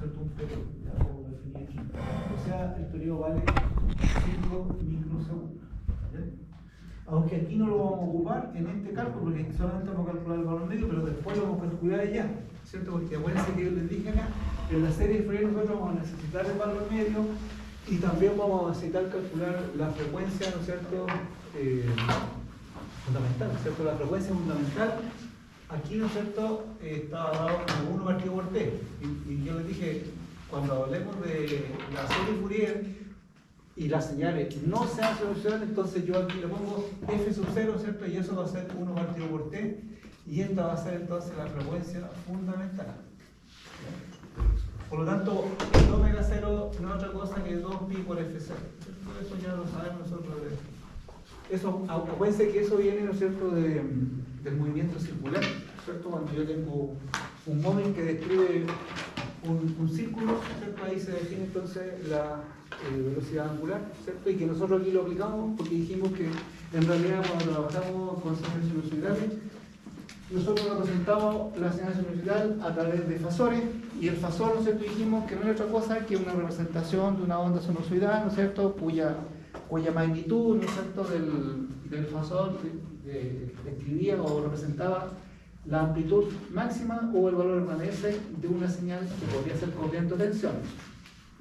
cierto?, un periodo, ya como definí aquí. O sea, el periodo vale 5 microsegundos. ¿Ya? Aunque aquí no lo vamos a ocupar en este cálculo, porque solamente vamos a calcular el valor medio, pero después lo vamos a calcular allá, ¿cierto? Porque acuérdense que yo les dije acá, en la serie de Fourier nosotros vamos a necesitar el valor medio y también vamos a necesitar calcular la frecuencia, ¿no es cierto?, fundamental, ¿cierto? La frecuencia fundamental, aquí, ¿no es cierto?, estaba dado como 1 partido por t. Y yo les dije, cuando hablemos de la serie Fourier y las señales no se hacen solución, entonces yo aquí le pongo f sub 0, ¿cierto? Y eso va a ser 1 partido por t, y esta va a ser entonces la frecuencia fundamental. Por lo tanto, el omega 0 no es otra cosa que 2pi por f0. Eso ya lo sabemos nosotros. Eso, acuérdense que eso viene, ¿no es cierto?, del movimiento circular, ¿cierto? Cuando yo tengo un móvil que describe un círculo, ¿cierto?, ahí se define entonces la velocidad angular, ¿cierto? Y que nosotros aquí lo aplicamos porque dijimos que en realidad cuando trabajamos con señales sinusoidales, nosotros representamos la señal sinusoidal a través de fasores, y el fasor, ¿no es cierto?, dijimos que no es otra cosa que una representación de una onda sinusoidal, ¿no es cierto?, cuya magnitud, ¿no es cierto?, del fasor describía o representaba la amplitud máxima o el valor RMS de una señal que podría ser corriente o tensión.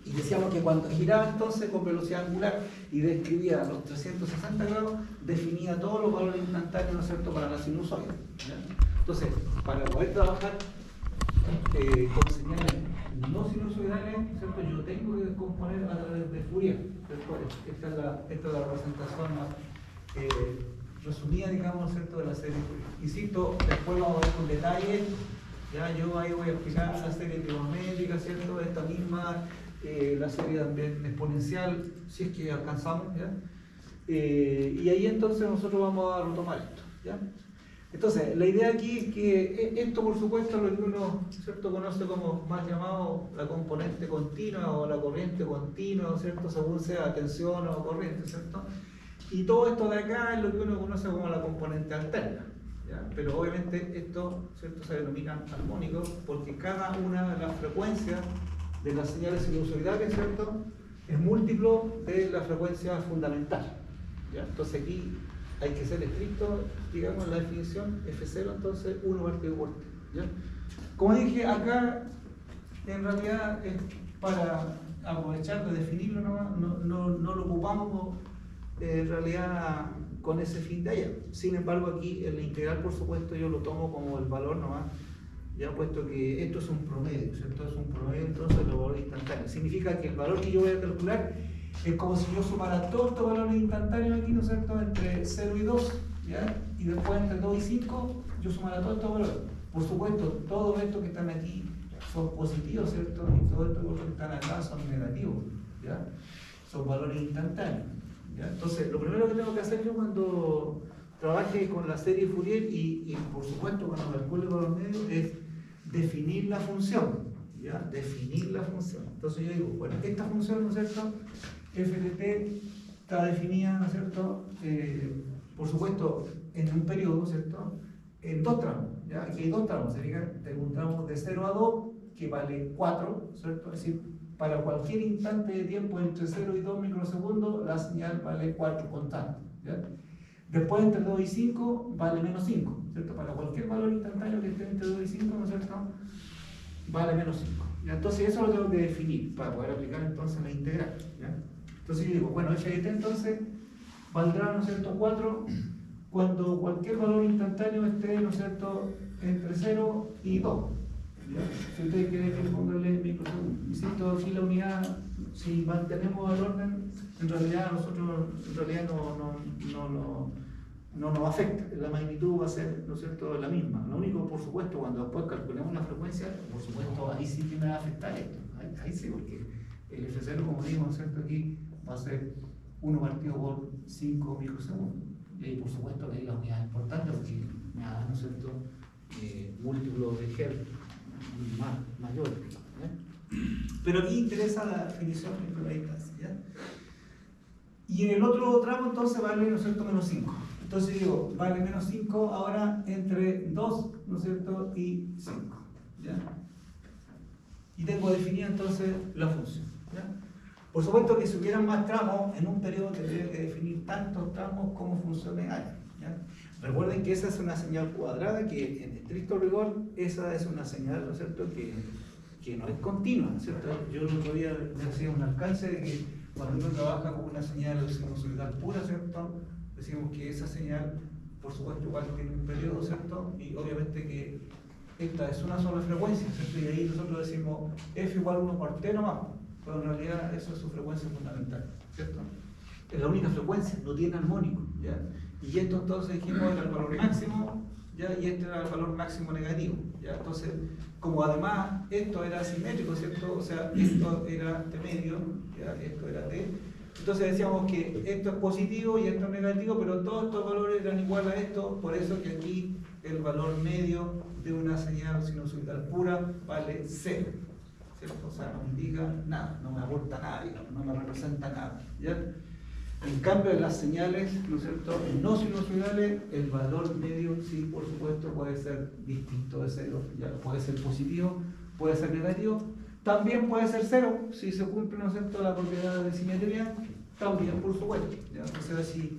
Y decíamos que cuando giraba entonces con velocidad angular y describía los 360 grados, definía todos los valores instantáneos, ¿no es cierto?, para la sinusoide. ¿Ya? Entonces, para poder trabajar con señales no sinusoidales, ¿cierto?, yo tengo que descomponer a través de Fourier, ¿cierto? Esta es la representación resumida, digamos, ¿cierto?, de la serie Fourier. Insisto, después vamos a ver con detalle, ya yo ahí voy a explicar la serie trigonométrica, ¿cierto?, esta misma, la serie también exponencial, si es que alcanzamos, ¿ya? Y ahí entonces nosotros vamos a retomar esto, ¿ya? Entonces, la idea aquí es que esto, por supuesto, lo que uno, ¿cierto?, conoce como más llamado la componente continua o la corriente continua, ¿cierto?, según sea tensión o corriente, ¿cierto? Y todo esto de acá es lo que uno conoce como la componente alterna, ¿ya? Pero obviamente esto, ¿cierto?, se denomina armónico porque cada una de las frecuencias de las señales sinusoidales, ¿cierto?, es múltiplo de la frecuencia fundamental, ¿ya? Entonces aquí hay que ser estricto, digamos, en la definición F0, entonces 1 partido por t, ¿ya? Como dije, acá en realidad es para aprovechar de definirlo nomás, no lo ocupamos en realidad con ese fin de allá. Sin embargo, aquí en la integral, por supuesto, yo lo tomo como el valor nomás, ya puesto que esto es un promedio, ¿cierto? Es un promedio entonces de los valores instantáneos. Significa que el valor que yo voy a calcular es como si yo sumara todos estos valores instantáneos aquí, ¿no es cierto?, entre 0 y 2, ¿ya? Y después entre 2 y 5, yo sumara todos estos valores. Por supuesto, todos estos que están aquí son positivos, ¿cierto? Y todos estos valores que están acá son negativos, ¿ya? Son valores instantáneos, ¿ya? Entonces, lo primero que tengo que hacer yo cuando trabaje con la serie Fourier y por supuesto cuando calcule el valor medio es definir la función, ¿ya? Definir la función. Entonces yo digo, bueno, esta función, ¿no es cierto?, f de t está definida, ¿no es cierto?, por supuesto, en un periodo, ¿no es cierto?, en dos tramos, ¿ya? Aquí hay dos tramos, tengo un tramo de 0 a 2 que vale 4, ¿cierto? Es decir, para cualquier instante de tiempo entre 0 y 2 microsegundos, la señal vale 4 constante, ¿ya? Después entre 2 y 5 vale menos 5, ¿cierto? Para cualquier valor instantáneo que esté entre 2 y 5, ¿no es cierto?, vale menos 5. ¿Ya? Entonces eso lo tengo que definir para poder aplicar entonces la integral, ¿ya? Entonces yo digo, bueno, f de t entonces valdrá, ¿no es cierto?, 4 cuando cualquier valor instantáneo esté, ¿no es cierto?, entre 0 y 2. ¿Ya? Si ustedes quieren que le ponganle microsegundos. Insisto, aquí la unidad, si mantenemos el orden, en realidad nosotros no nos afecta. La magnitud va a ser, ¿no es cierto?, la misma. Lo único, por supuesto, cuando después calculemos la frecuencia, por supuesto, ahí sí que me va a afectar esto. Ahí sí, porque el F0, como digo, ¿no es cierto?, aquí va a ser 1 partido por 5 microsegundos. Y ahí, por supuesto, que ahí la unidad es importante porque me da, ¿no es cierto?, múltiplo de Hertz mayor. Pero aquí interesa la definición de la distancia, ¿ya? Y en el otro tramo entonces vale, ¿no es cierto?, menos 5. Entonces digo, vale menos 5 ahora entre 2, ¿no es cierto?, y 5, ¿ya? y tengo definida entonces la función. ¿Ya? Por supuesto que si hubieran más tramos, en un periodo tendría que definir tantos tramos como funciones hay. ¿Ya? Recuerden que esa es una señal cuadrada, que en estricto rigor esa es una señal, ¿no es cierto?, que no es continua, ¿cierto? Yo el otro día le hacía un alcance de que cuando uno trabaja con una señal sinusoidal pura, ¿cierto?, decimos que esa señal, por supuesto, igual tiene un periodo, ¿cierto?, y obviamente que esta es una sola frecuencia, ¿cierto? Y ahí nosotros decimos f igual 1 por t nomás, pero en realidad esa es su frecuencia fundamental, ¿cierto? Es la única frecuencia, no tiene armónico, ¿ya? Y esto entonces dijimos era el valor máximo, ¿ya? Y este era el valor máximo negativo, ¿ya? Entonces, como además esto era simétrico, ¿cierto? O sea, esto era t medio, ¿ya? Esto era t. Entonces decíamos que esto es positivo y esto es negativo, pero todos estos valores eran iguales a esto, por eso que aquí el valor medio de una señal sinusoidal pura vale 0, ¿cierto? O sea, no me indica nada, no me aporta nada, digamos, no me representa nada, ¿ya? En cambio, en las señales, ¿no es cierto?, no sinusoidales, el valor medio sí, por supuesto, puede ser distinto de 0, ya puede ser positivo, puede ser negativo, también puede ser 0 si se cumple, ¿no es cierto?, la propiedad de simetría, también, por supuesto, ¿ya? O sea, si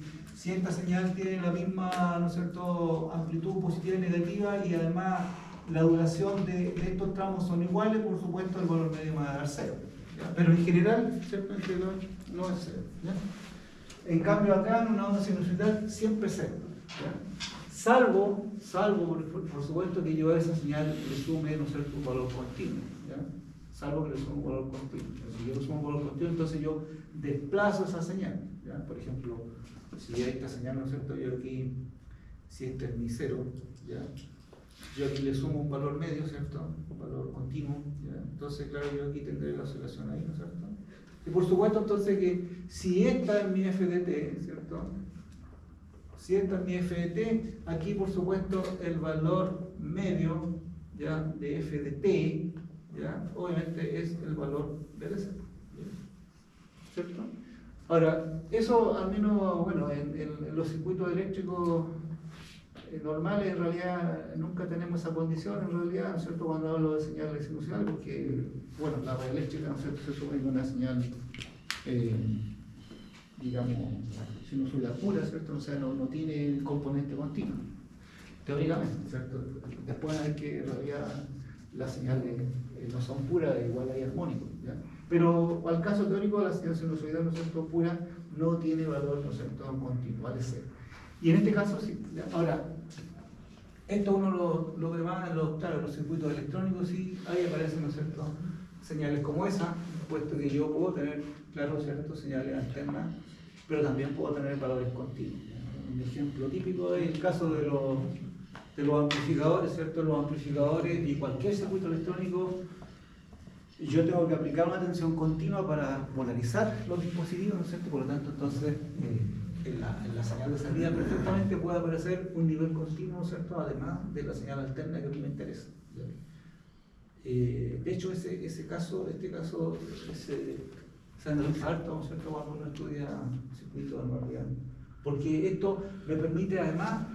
esta señal tiene la misma, ¿no es cierto?, amplitud positiva y negativa, y además la duración de estos tramos son iguales, por supuesto, el valor medio me va a dar 0, ¿ya? Pero en general, ¿cierto?, en general no es 0, ¿ya? En cambio acá en una onda sinusoidal siempre es 0, ¿ya? Salvo por supuesto que yo a esa señal le sume, ¿no es cierto?, un valor continuo, ¿ya? Salvo que le sume un valor continuo. Si yo le sumo un valor continuo, entonces yo desplazo esa señal, ¿ya? Por ejemplo, si hay esta señal, ¿no es cierto?, yo aquí, si este es mi 0, ¿ya?, yo aquí le sumo un valor medio, ¿cierto?, un valor continuo, ¿ya? Entonces, claro, yo aquí tendré la oscilación ahí, ¿no es cierto? Y por supuesto entonces que si esta es mi f de t, ¿cierto?, si esta es mi f de t, aquí por supuesto el valor medio, ¿ya?, de f de t, ¿ya?, obviamente es el valor del s, ¿cierto? Ahora, eso al menos, bueno, en los circuitos eléctricos normales en realidad nunca tenemos esa condición, en realidad, ¿no es cierto?, cuando hablo de señales sinusoidales, porque, bueno, la red eléctrica, ¿no es cierto?, se supone una señal, digamos, sinusoidal pura, ¿cierto?, o sea, no tiene componente continuo, teóricamente, ¿cierto? Después hay que, en realidad, las señales no son puras, igual hay armónicos, ¿ya? Pero al caso teórico, la señal sinusoidal, ¿no es cierto?, pura, no tiene valor, ¿no es cierto?, continuo, vale 0. Y en este caso sí. Ahora, esto uno lo ve más en los circuitos electrónicos, sí, ahí aparecen, ¿no es cierto?, señales como esa, puesto que yo puedo tener, claro, ¿cierto?, señales alternas, pero también puedo tener valores continuos. Un ejemplo típico es el caso de los amplificadores, ¿cierto? Los amplificadores y cualquier circuito electrónico, yo tengo que aplicar una tensión continua para polarizar los dispositivos, ¿no es cierto? Por lo tanto, entonces, en la señal de salida perfectamente puede aparecer un nivel continuo, ¿cierto?, además de la señal alterna que a mí me interesa. De hecho, este caso se analiza harto, ¿no es cierto?, cuando uno estudia circuitos de realidad, porque esto me permite además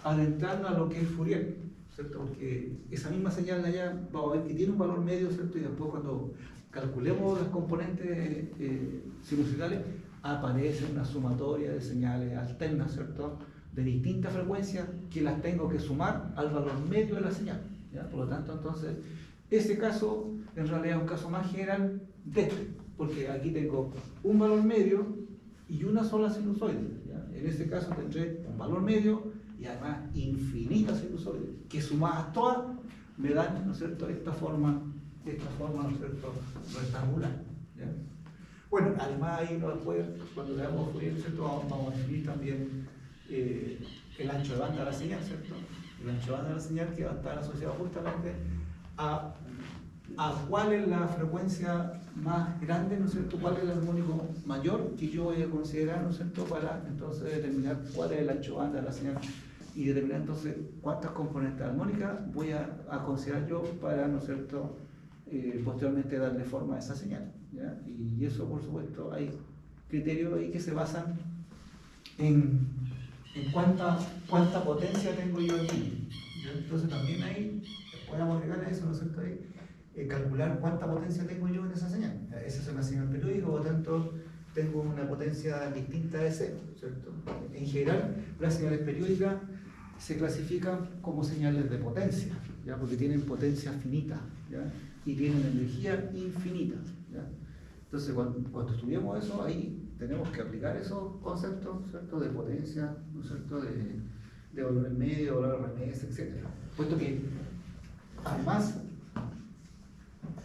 adentrarnos a lo que es Fourier, ¿cierto?, porque esa misma señal de allá vamos a ver que tiene un valor medio, ¿cierto?, y después cuando calculemos las componentes sinusoidales aparece una sumatoria de señales alternas, ¿cierto?, de distintas frecuencias que las tengo que sumar al valor medio de la señal, ¿ya? Por lo tanto, entonces, ese caso en realidad es un caso más general de este, porque aquí tengo un valor medio y una sola sinusoide, ¿ya? En este caso tendré un valor medio y además infinitas sinusoides, que sumadas todas me dan, ¿no es cierto?, esta forma, ¿no es cierto?, rectangular, ¿ya? Bueno, además ahí después, cuando veamos Fourier, ¿cierto?, vamos a definir también el ancho de banda de la señal, ¿cierto? El ancho de banda de la señal que va a estar asociado justamente a cuál es la frecuencia más grande, ¿no es cierto?, cuál es el armónico mayor que yo voy a considerar, ¿no es cierto?, para entonces determinar cuál es el ancho de banda de la señal y determinar entonces cuántas componentes armónicas voy a considerar yo para, ¿no es cierto?, posteriormente darle forma a esa señal, ¿ya? Y eso, por supuesto, hay criterios ahí que se basan en cuánta potencia tengo yo aquí, ¿ya? Entonces también ahí podemos agregar a eso, ¿no es cierto?, ahí calcular cuánta potencia tengo yo en esa señal. Esa es una señal periódica, por lo tanto tengo una potencia distinta de cero, ¿cierto? En general, las señales periódicas se clasifican como señales de potencia, ¿ya? Porque tienen potencia finita, ¿ya? Y tienen energía infinita, ¿ya? Entonces, cuando estudiamos eso, ahí tenemos que aplicar esos conceptos, ¿cierto? De potencia, ¿no es cierto? De valor en medio, valor RMS, etc. Puesto que, además,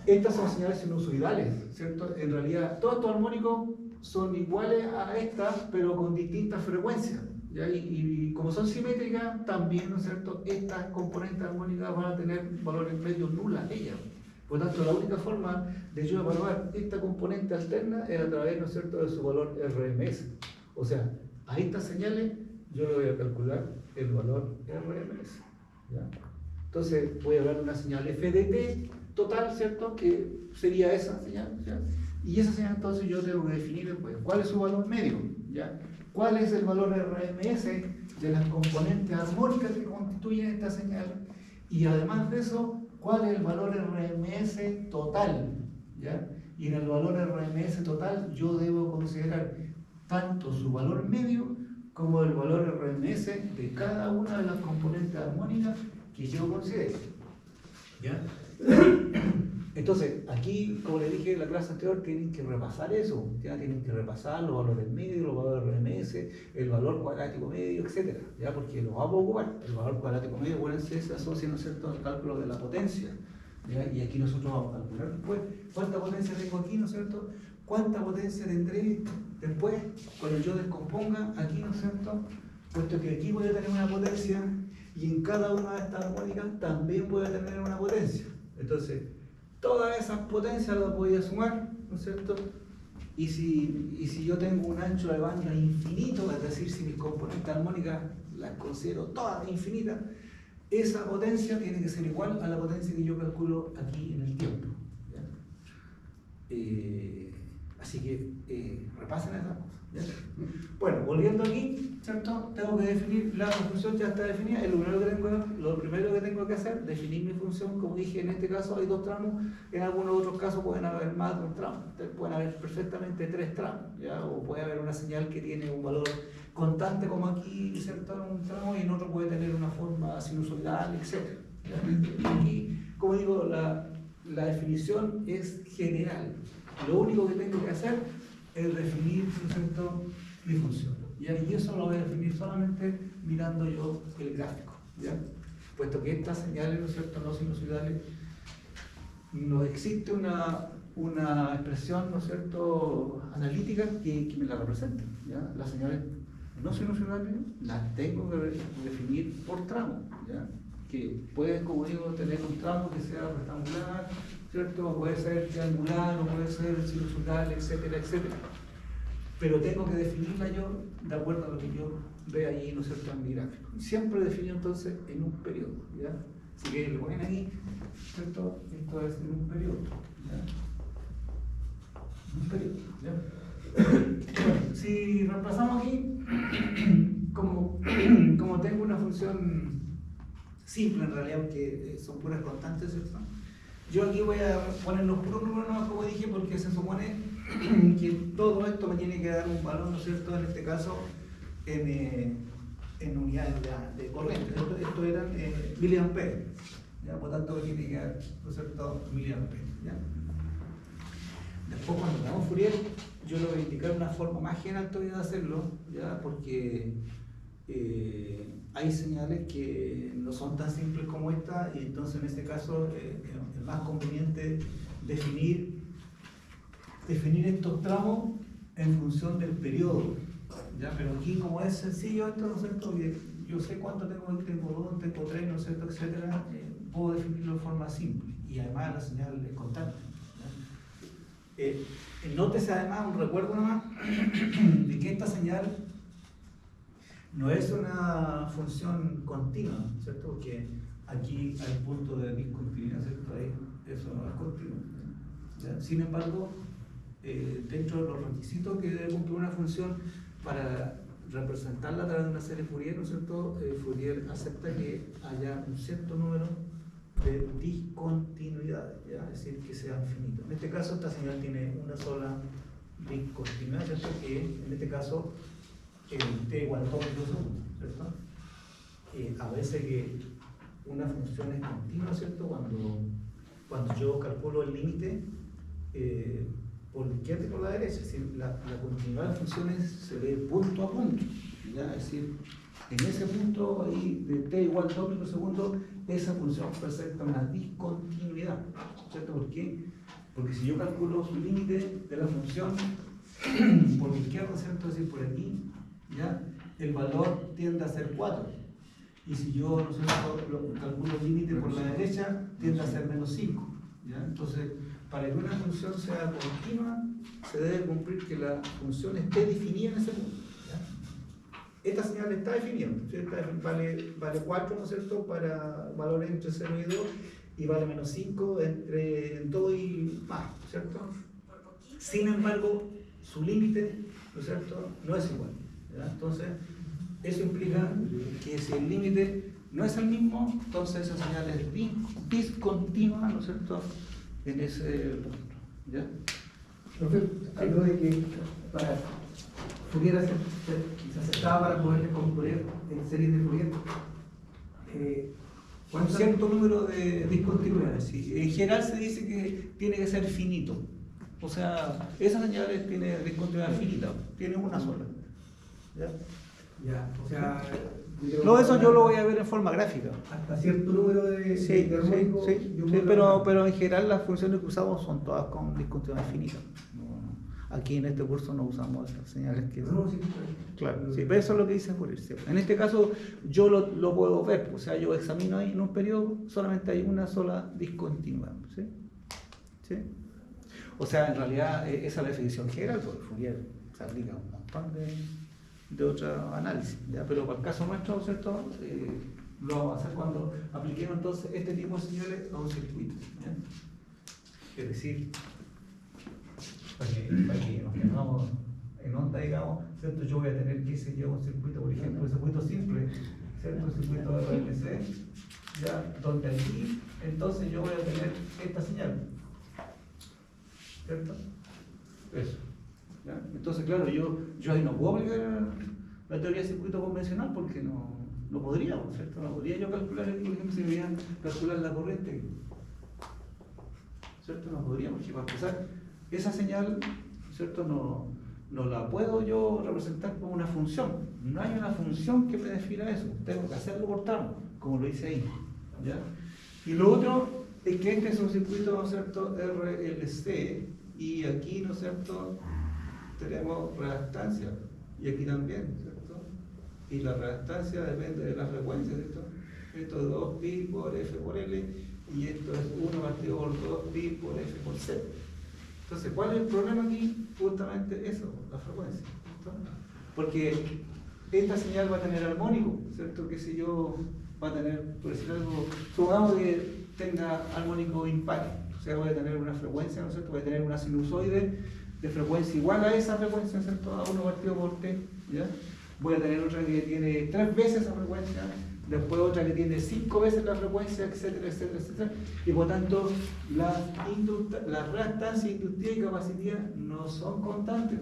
estas son señales sinusoidales, ¿cierto? En realidad, todos estos armónicos son iguales a estas, pero con distintas frecuencias, ¿ya? Y como son simétricas, también, ¿no es cierto?, estas componentes armónicas van a tener valores medios nulas ellas. Por lo tanto, la única forma de yo evaluar esta componente alterna es a través, ¿no es cierto?, de su valor RMS. O sea, a estas señales yo le voy a calcular el valor RMS, ¿ya? Entonces, voy a hablar de una señal FDT total, ¿cierto?, que sería esa señal, ¿ya? Y esa señal, entonces, yo tengo que definir después cuál es su valor medio, ¿ya? ¿Cuál es el valor RMS de las componentes armónicas que constituyen esta señal? Y además de eso, ¿cuál es el valor RMS total? ¿Ya? Y en el valor RMS total yo debo considerar tanto su valor medio como el valor RMS de cada una de las componentes armónicas que yo considere. ¿Ya? Entonces, aquí, como les dije en la clase anterior, tienen que repasar eso, ¿ya? Tienen que repasar los valores medios, los valores RMS, el valor cuadrático medio, etc. ¿Ya? Porque los vamos a ocupar. El valor cuadrático medio, acuérdense, se asocia, ¿no es cierto?, al cálculo de la potencia, ¿ya? Y aquí nosotros vamos a calcular después cuánta potencia tengo aquí, ¿no es cierto?, cuánta potencia tendré después cuando yo descomponga aquí, ¿no es cierto?, puesto que aquí voy a tener una potencia y en cada una de estas armónicas también voy a tener una potencia. Entonces, todas esas potencias las voy a sumar, ¿no es cierto? Y si yo tengo un ancho de banda infinito, es decir, si mis componentes armónicas las considero todas infinitas, esa potencia tiene que ser igual a la potencia que yo calculo aquí en el tiempo, ¿ya? Así que repasen esas cosas, ¿ya? Bueno, volviendo aquí, ¿cierto? Tengo que definir, la función ya está definida. Lo primero que tengo que hacer, definir mi función. Como dije, en este caso hay 2 tramos, en algunos otros casos pueden haber más de un tramo, pueden haber perfectamente 3 tramos, ¿ya? O puede haber una señal que tiene un valor constante como aquí, ¿cierto?, en un tramo, y en otro puede tener una forma sinusoidal, etc. ¿Ya? Aquí, como digo, la definición es general. Lo único que tengo que hacer es definir, ¿no es cierto?, mi función. ¿Ya? Y eso lo voy a definir solamente mirando yo el gráfico, ¿ya? Puesto que estas señales, ¿no es cierto?, no sinusoidales, no existe una expresión, ¿no es cierto?, analítica que me la represente, ¿ya? Las señales no sinusoidales las tengo que definir por tramo, ¿ya? Que pueden, como digo, tener un tramo que sea rectangular, ¿cierto? Puede ser triangular o puede ser sinusoidal, etcétera, etcétera. Pero tengo que definirla yo de acuerdo a lo que yo vea ahí, ¿no es cierto?, en mi gráfico. Siempre defino entonces en un periodo, ¿ya? Así que lo ponen ahí, ¿cierto? Esto es en un periodo, ¿ya? Un periodo, ¿ya? Bueno, si reemplazamos aquí, como tengo una función simple en realidad, porque son puras constantes, ¿cierto? Yo aquí voy a poner los puros números nomás, como dije, porque se supone que todo esto me tiene que dar un valor, ¿no es cierto?, en este caso en unidades de corriente. Esto eran miliamperes, ¿ya? Por tanto me tiene que dar, ¿no es cierto?, miliamperes, ¿ya? Después, cuando tengamos Fourier, yo le voy a indicar una forma más general todavía de hacerlo, ¿ya? Porque hay señales que no son tan simples como esta, y entonces en este caso es más conveniente definir estos tramos en función del periodo, ¿ya? Pero aquí, como es sencillo esto, ¿no es cierto?, yo sé cuánto tengo 2, tengo 3, ¿no es cierto?, etcétera, puedo definirlo de forma simple, y además la señal es constante, ¿ya? Nótese además, un recuerdo nomás, de que esta señal no es una función continua, ¿cierto? Porque aquí hay punto de discontinuidad, ¿cierto? Ahí, eso no es continuo, ¿ya? Sin embargo, dentro de los requisitos que debe cumplir una función para representarla a través de una serie Fourier, ¿no es cierto?, Fourier acepta que haya un cierto número de discontinuidades, ¿ya? Es decir, que sean finitos. En este caso, esta señal tiene una sola discontinuidad, ¿cierto? Que en este caso t igual a todo microsegundos, ¿cierto? A veces que una función es continua, ¿cierto? Cuando yo calculo el límite por la izquierda y por la derecha, es decir, la continuidad de funciones se ve punto a punto, ¿ya? Es decir, en ese punto ahí de t igual a 2 microsegundos, esa función presenta una discontinuidad, ¿cierto? ¿Por qué? Porque si yo calculo su límite de la función por la izquierda, ¿cierto? Es decir, por aquí, ¿ya? El valor tiende a ser 4. Y si yo, ¿no sé, calculo el límite por la derecha, tiende a ser menos 5, ¿ya? Entonces, para que una función sea continua, se debe cumplir que la función esté definida en ese punto, ¿ya? Esta señal está definida, ¿cierto? Vale 4, ¿no es cierto?, para valores entre 0 y 2, y vale menos 5 entre 2 y más, ¿cierto? Sin embargo, su límite, ¿no es cierto?, no es igual, ¿ya? Entonces, eso implica que si el límite no es el mismo, entonces esa señal es discontinua, ¿no es cierto?, en ese punto, ¿ya? Profe, algo de que para Fourier se aceptaba para poder descomponer en series de Fourier. Un cierto número de discontinuidades. Sí. En general se dice que tiene que ser finito. O sea, esa señal tiene discontinuidad finita, tiene una sola. ¿Ya? Ya, o sea... No, eso yo lo voy a ver en forma gráfica. Hasta cierto número de armónicos... Sí, pero en general las funciones que usamos son todas con discontinuidad finita. Aquí en este curso no usamos esas señales que... No, sí, claro, sí, pero eso es lo que dice Fourier. En este caso yo lo puedo ver, o sea, yo examino ahí en un periodo, solamente hay una sola discontinuidad, ¿sí? ¿Sí? O sea, en realidad esa es la definición general, porque Fourier se aplica a un montón de otros análisis, ¿ya? Pero para el caso nuestro, ¿cierto? Lo vamos a hacer cuando apliquemos entonces este tipo de señales a un circuito, ¿ya? Es decir, para que nos quedamos en onda, digamos, ¿cierto? Yo voy a tener, qué sé yo, un circuito, por ejemplo, un circuito simple, ¿cierto? Un circuito de RLC, ¿ya? Donde aquí, entonces yo voy a tener esta señal, ¿cierto? Eso, ¿ya? Entonces, claro, yo ahí no puedo aplicar la teoría de circuito convencional porque no podría, ¿cierto? No podría yo calcular, por ejemplo, si me iban a calcular la corriente, ¿cierto? No podría, porque para empezar, esa señal, ¿cierto?, no la puedo yo representar como una función. No hay una función que me defina eso. Tengo que hacerlo por tramo, como lo hice ahí, ¿ya? Y lo otro es que este es un circuito, ¿no es cierto?, RLC, y aquí, ¿no es cierto?, tenemos reactancia, y aquí también, ¿cierto? Y la reactancia depende de la frecuencia, ¿cierto? Esto es 2pi por f por l, y esto es 1 partido por 2pi por f por c. Entonces, ¿cuál es el problema aquí? Justamente eso, la frecuencia, ¿cierto? Porque esta señal va a tener armónico, ¿cierto? Que si yo va a tener, por decir algo, supongamos que tenga armónico impar, o sea, voy a tener una frecuencia, ¿no es cierto? Voy a tener una sinusoide de frecuencia igual a esa frecuencia, ¿cierto? A 1 partido por t, ¿ya? Voy a tener otra que tiene 3 veces esa frecuencia, después otra que tiene 5 veces la frecuencia, etcétera, etcétera, etcétera, y por tanto las reactancia inductiva y capacitiva no son constantes.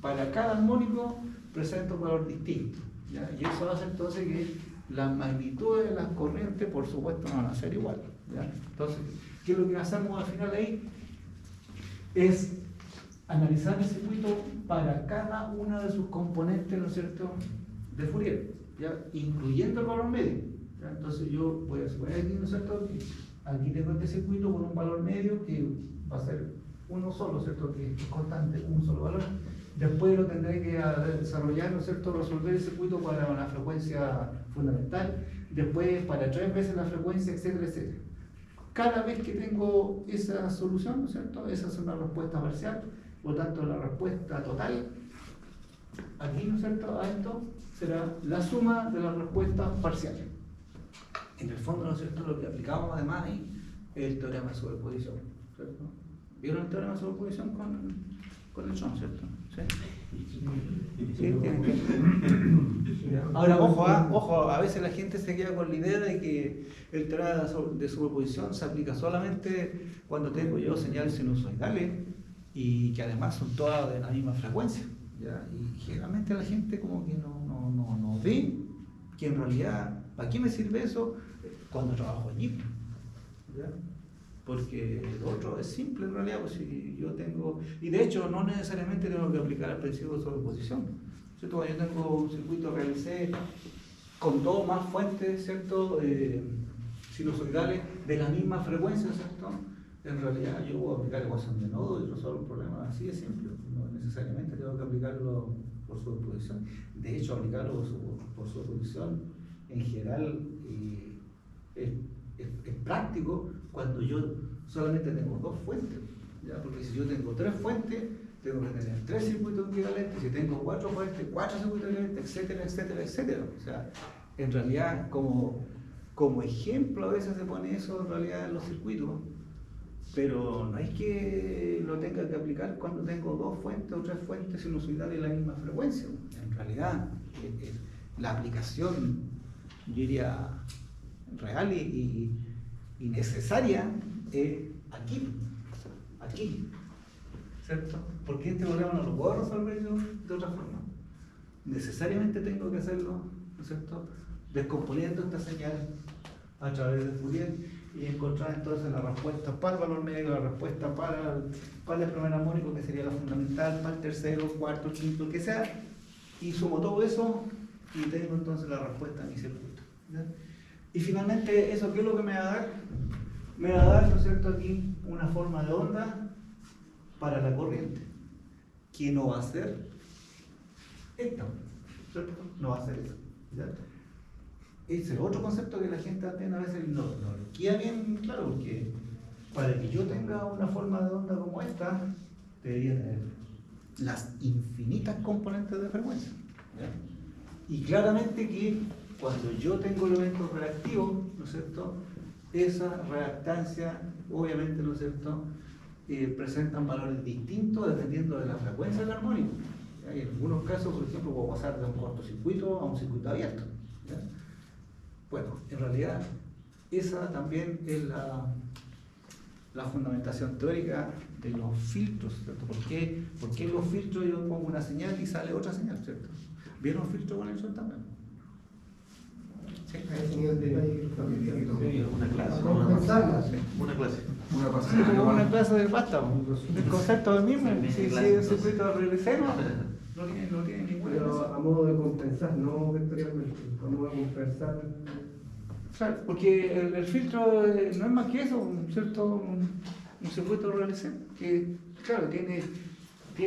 Para cada armónico presenta un valor distinto, ¿ya? Y eso hace entonces que las magnitudes de las corrientes, por supuesto, no van a ser iguales, ¿ya? Entonces, ¿qué es lo que hacemos al final ahí? Es analizar el circuito para cada una de sus componentes, ¿no es cierto?, de Fourier, ¿ya? Incluyendo el valor medio, ¿ya? Entonces yo voy a suponer aquí, ¿no es cierto?, que aquí tengo este circuito con un valor medio que va a ser uno solo, ¿cierto?, que es constante, un solo valor. Después lo tendré que desarrollar, ¿no es cierto?, resolver el circuito para una frecuencia fundamental, después para 3 veces la frecuencia, etcétera, etcétera. Cada vez que tengo esa solución, ¿no es cierto?, esa es una respuesta parcial, por lo tanto la respuesta total, aquí, ¿no es cierto?, a esto será la suma de las respuestas parciales. En el fondo, ¿no es cierto?, lo que aplicamos además ahí es el teorema de superposición, ¿cierto? ¿Vieron el teorema de superposición conexión, ¿cierto? ¿Sí? Sí, tiene que. Ahora, ojo, a veces la gente se queda con la idea de que el teorema de superposición se aplica solamente cuando tengo yo señales sinusoidales y que además son todas de la misma frecuencia, ¿ya? Y generalmente la gente como que no ve que en realidad, ¿para qué me sirve eso cuando trabajo en NIP? ¿Ya? Porque lo otro es simple en realidad, pues si yo tengo, y de hecho no necesariamente tengo que aplicar el principio de sobreposición, ¿cierto? Yo tengo un circuito RLC con dos más fuentes, ¿cierto? Sinusoidales de la misma frecuencia, ¿cierto? En realidad yo puedo aplicar ecuación de nodo y resolver un problema así de simple, no necesariamente tengo que aplicarlo por sobreposición. De hecho, aplicarlo por sobreposición en general es práctico cuando yo solamente tengo dos fuentes, ¿ya? Porque si yo tengo tres fuentes, tengo que tener tres circuitos equivalentes, si tengo cuatro fuentes, cuatro circuitos equivalentes, etcétera, etcétera, etcétera. O sea, en realidad, como ejemplo a veces se pone eso en realidad en los circuitos, pero no es que lo tenga que aplicar cuando tengo dos fuentes o tres fuentes sinusoidales de la misma frecuencia. En realidad, la aplicación, yo diría, real y necesaria aquí, ¿cierto? Porque este problema no lo puedo resolver yo de otra forma. Necesariamente tengo que hacerlo, ¿no es cierto? Descomponiendo esta señal a través de Fourier y encontrar entonces la respuesta para el valor medio, la respuesta para el primer armónico, que sería la fundamental, para el tercero, cuarto, quinto, que sea, y sumo todo eso y tengo entonces la respuesta a mi circuito, ¿ya? Y finalmente, ¿eso qué es lo que me va a dar? Me va a dar, ¿no es cierto?, aquí una forma de onda para la corriente, que no va a ser esta, ¿cierto? No va a ser esa, ¿ya? Ese es otro concepto que la gente a veces no queda bien claro, porque para que yo tenga una forma de onda como esta, debería tener las infinitas componentes de frecuencia, ¿ya? Y claramente que cuando yo tengo elementos reactivos, ¿no es cierto?, esa reactancia, obviamente, ¿no es cierto?, presentan valores distintos dependiendo de la frecuencia del armónico. ¿Ya? Y en algunos casos, por ejemplo, puedo pasar de un cortocircuito a un circuito abierto, ¿ya? Bueno, en realidad, esa también es la fundamentación teórica de los filtros, ¿cierto? ¿Por qué en los filtros yo pongo una señal y sale otra señal, ¿cierto? ¿Vieron un filtro con eso también? Sí, una clase. Una clase. como una clase de pasta, el concepto del mismo. Si es un circuito RLC, no tiene ninguna. Pero a modo de compensar, no vectorialmente, a modo de compensar. Claro, porque el filtro no es más que eso, un circuito RLC, que claro, tiene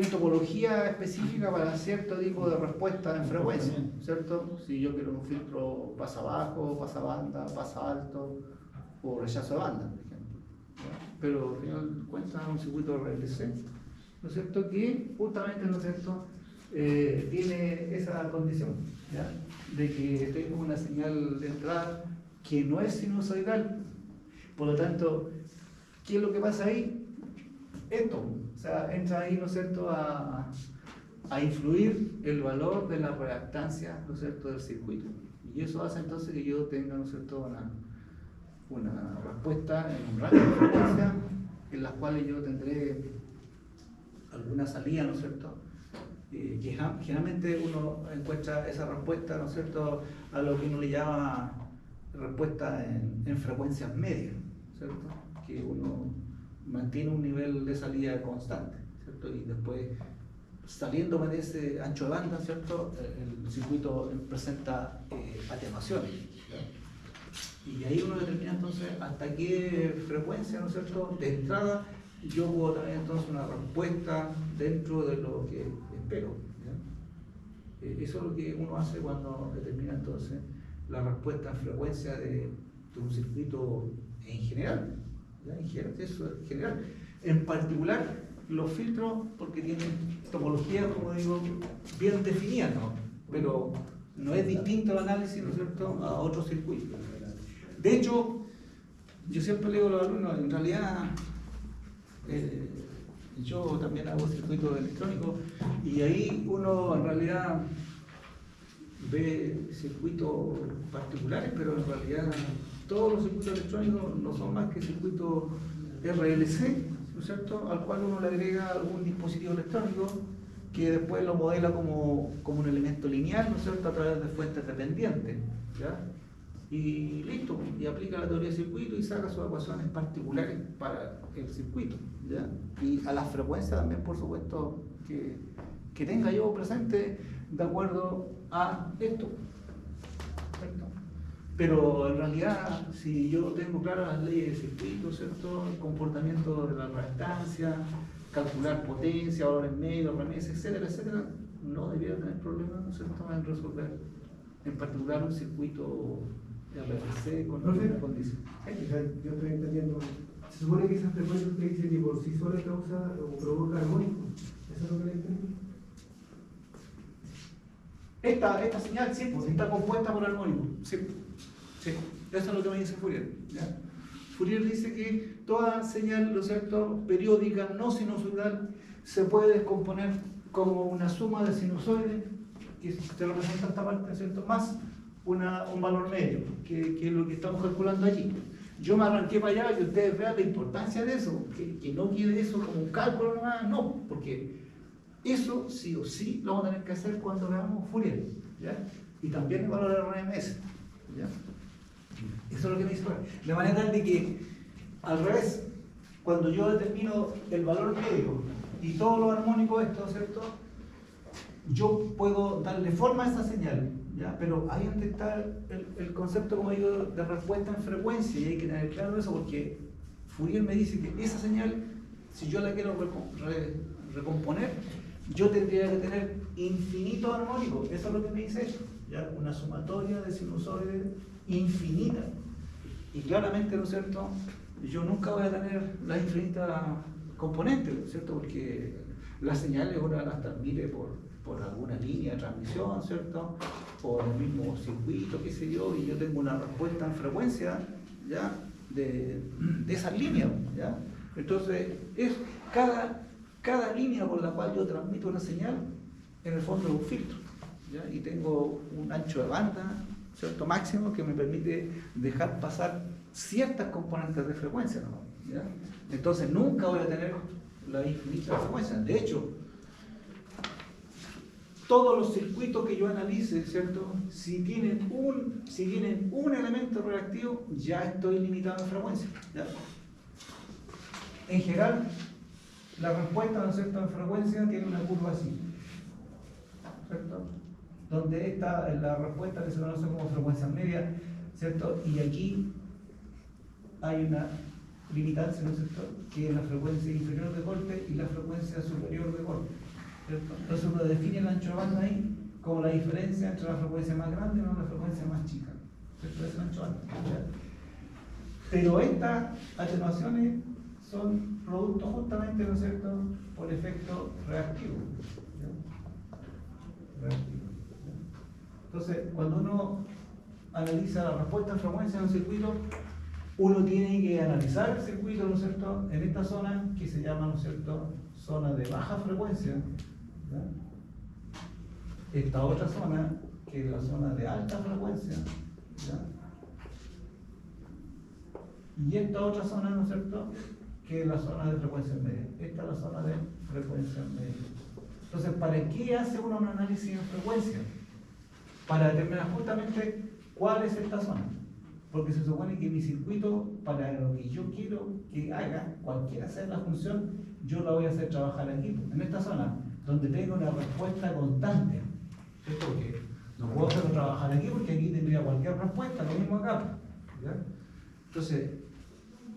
topología específica para cierto tipo de respuesta en frecuencia, ¿cierto? Si yo quiero un filtro pasa bajo, pasa banda, pasa alto o rechazo de banda, por ejemplo, ¿ya? Pero al final de cuentas es un circuito RLC, ¿no es cierto? Que justamente, ¿no es cierto?, tiene esa condición, ¿ya?, de que tengo una señal de entrada que no es sinusoidal. Por lo tanto, ¿qué es lo que pasa ahí? Esto, o sea, entra ahí, ¿no es cierto?, a influir el valor de la reactancia, ¿no es cierto?, del circuito. Y eso hace entonces que yo tenga, ¿no es cierto?, una respuesta en un rango de frecuencia en las cuales yo tendré alguna salida, ¿no es cierto?, que generalmente uno encuentra esa respuesta, ¿no es cierto?, a lo que uno le llama respuesta en frecuencias medias, ¿cierto?, que uno mantiene un nivel de salida constante, ¿cierto?, y después saliendo de ese ancho de banda, ¿cierto?, el circuito presenta atenuaciones, ¿ya? Y ahí uno determina entonces hasta qué frecuencia, ¿no es cierto?, de entrada yo puedo tener entonces una respuesta dentro de lo que espero, ¿ya? Eso es lo que uno hace cuando determina entonces la respuesta en frecuencia de un circuito en general, ¿ya? Eso es general. En particular, los filtros, porque tienen topología, como digo, bien definida, ¿no? Pero no es distinto el análisis, ¿no es cierto?, a otros circuitos. De hecho, yo siempre le digo a los alumnos, en realidad, yo también hago circuitos electrónicos y ahí uno en realidad ve circuitos particulares, pero en realidad todos los circuitos electrónicos no son más que circuitos RLC, ¿no es cierto?, al cual uno le agrega algún dispositivo electrónico que después lo modela como un elemento lineal, ¿no es cierto?, a través de fuentes dependientes, ¿ya? Y listo, y aplica la teoría de circuito y saca sus ecuaciones particulares para el circuito, ¿ya? Y a las frecuencias también, por supuesto, que tenga yo presente de acuerdo a esto, ¿cierto? Pero en realidad, si yo tengo claras las leyes de circuito, ¿cierto?, el comportamiento de la resistencia, calcular potencia, valores medios, remesas, etcétera, etcétera, no debiera tener problemas, ¿no es cierto?, en resolver, en particular un circuito RFC con una condición. Yo estoy entendiendo. Se supone que esa frecuencia usted dice que por sí sola causa o provoca armónico. ¿Eso es lo que le entendí? Esta señal, sí, pues, está compuesta por armónico. Sí, sí. Eso es lo que me dice Fourier, ¿ya? Fourier dice que toda señal, ¿no es cierto?, periódica, no sinusoidal, se puede descomponer como una suma de sinusoides, que te representa esta parte, ¿no es cierto?, más un valor medio, que es lo que estamos calculando allí. Yo me arranqué para allá y ustedes vean la importancia de eso, que no quede eso como un cálculo nomás, no, porque eso sí o sí lo vamos a tener que hacer cuando veamos Fourier, ¿ya? Y también el valor de RMS, ¿ya? Eso es lo que me dice Fourier. De manera tal de que, al revés, cuando yo determino el valor medio y todo lo armónico esto, ¿cierto?, yo puedo darle forma a esa señal, ¿ya? Pero ahí donde está el concepto, como digo, de respuesta en frecuencia, y hay que tener claro eso, porque Fourier me dice que esa señal, si yo la quiero recomponer, yo tendría que tener infinito armónico. Eso es lo que me dice esto, ¿ya? Una sumatoria de sinusoides infinita. Y claramente, ¿no es cierto?, yo nunca voy a tener las infinitas componentes, ¿no es cierto?, porque las señales uno las transmite por alguna línea de transmisión, ¿cierto?, por el mismo circuito, qué sé yo, y yo tengo una respuesta en frecuencia, ¿ya?, de esas líneas, ¿ya? Entonces, es cada línea por la cual yo transmito una señal, en el fondo es un filtro, ¿ya? Y tengo un ancho de banda, ¿cierto?, máximo, que me permite dejar pasar ciertas componentes de frecuencia, ¿no? ¿Ya? Entonces nunca voy a tener la infinita frecuencia. De hecho, todos los circuitos que yo analice, ¿cierto?, si tienen un elemento reactivo, ya estoy limitado en frecuencia, ¿ya? En general, la respuesta, ¿no es cierto?, en frecuencia tiene una curva así, ¿cierto?, donde esta es la respuesta que se conoce como frecuencia media, ¿cierto?, y aquí hay una limitancia, ¿no es cierto?, que es la frecuencia inferior de golpe y la frecuencia superior de golpe, ¿cierto? Entonces uno define el ancho de banda ahí como la diferencia entre la frecuencia más grande y la frecuencia más chica, ¿cierto? Es el ancho de banda, ¿ya? Pero estas atenuaciones son producto justamente, ¿no es cierto?, por efecto reactivo, ¿ya? Reactivo, ¿ya? Entonces, cuando uno analiza la respuesta en frecuencia de un circuito, uno tiene que analizar el circuito, ¿no es cierto?, en esta zona que se llama, ¿no es cierto?, zona de baja frecuencia, ¿ya? Esta otra zona, que es la zona de alta frecuencia, ¿ya? Y esta otra zona, ¿no es cierto?, que es la zona de frecuencia media. Esta es la zona de frecuencia media. Entonces, ¿para qué hace uno un análisis en frecuencia? Para determinar justamente cuál es esta zona. Porque se supone que mi circuito, para lo que yo quiero que haga, cualquiera sea la función, yo la voy a hacer trabajar aquí, en esta zona, donde tengo una respuesta constante. ¿Cierto? Porque no puedo hacerlo trabajar aquí, porque aquí tendría cualquier respuesta, lo mismo acá, ¿ya? Entonces,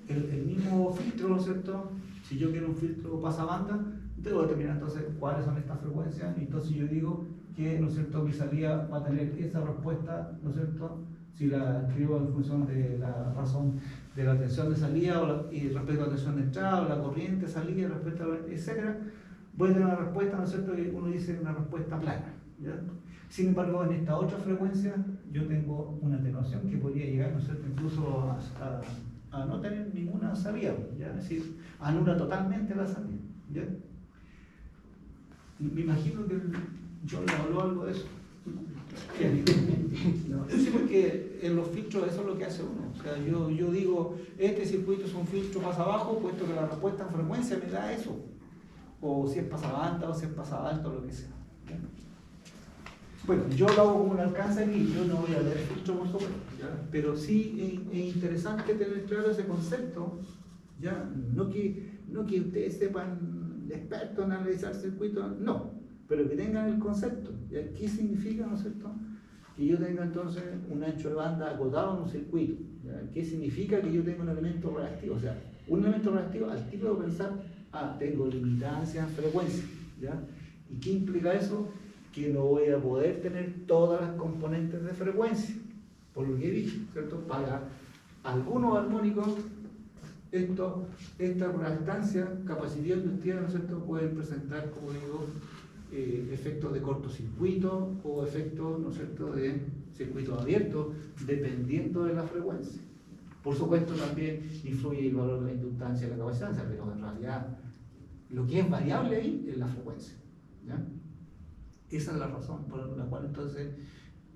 el mismo filtro, ¿no es cierto? Si yo quiero un filtro pasabanda, debo determinar entonces cuáles son estas frecuencias, y entonces yo digo que, ¿no es cierto?, mi salida va a tener esa respuesta, ¿no es cierto?, si la escribo en función de la razón de la tensión de salida y respecto a la tensión de entrada, o la corriente de salida, respecto a etcétera, voy a tener una respuesta, ¿no es cierto?, que uno dice una respuesta plana, ¿ya? Sin embargo, en esta otra frecuencia yo tengo una atenuación que podría llegar, ¿no es cierto?, incluso a no tener ninguna salida, ¿ya? Es decir, anula totalmente la salida, ¿Ya? Me imagino que John le habló algo de eso. No, sí, porque en los filtros eso es lo que hace uno. O sea, yo digo, este circuito es un filtro más abajo, puesto que la respuesta en frecuencia me da eso. O si es pasabanda o si es pasabanda o lo que sea. ¿Ya? Bueno, yo lo hago como un alcance aquí, yo no voy a leer filtro por supuesto, ¿ya? Pero sí es interesante tener claro ese concepto, ¿ya? No que ustedes sepan expertos en analizar circuitos, no, pero que tengan el concepto, ¿ya? ¿Qué significa, no es cierto? Que yo tenga entonces un ancho de banda acotado en un circuito, ¿ya? ¿Qué significa que yo tenga un elemento reactivo? O sea, un elemento reactivo al tipo de pensar, tengo limitancia en frecuencia, ¿ya? ¿Y qué implica eso? Que no voy a poder tener todas las componentes de frecuencia, por lo que he dicho, ¿cierto? Para algunos armónicos, esta reactancia capacitiva inductiva, ¿no es cierto?, pueden presentar, como digo, efectos de cortocircuito o efectos, ¿no es cierto?, de circuitos abiertos, dependiendo de la frecuencia. Por supuesto, también influye el valor de la inductancia y la capacidad, pero en realidad lo que es variable ahí es la frecuencia, ¿ya? Esa es la razón por la cual entonces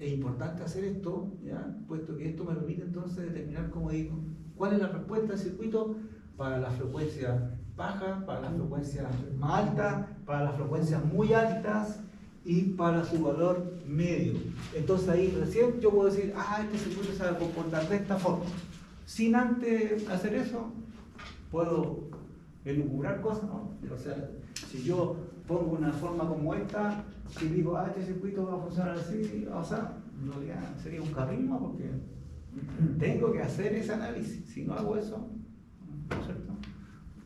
es importante hacer esto, ¿ya? Puesto que esto me permite entonces determinar, como digo, cuál es la respuesta del circuito para la frecuencia baja, para las frecuencias más altas, para las frecuencias muy altas y para su valor medio. Entonces ahí recién yo puedo decir, este circuito se va a comportar de esta forma. Sin antes hacer eso, puedo elucubrar cosas, ¿no? O sea, si yo pongo una forma como esta, si digo, este circuito va a funcionar así, o sea, en realidad sería un carrismo porque tengo que hacer ese análisis. Si no hago eso, ¿no es cierto?,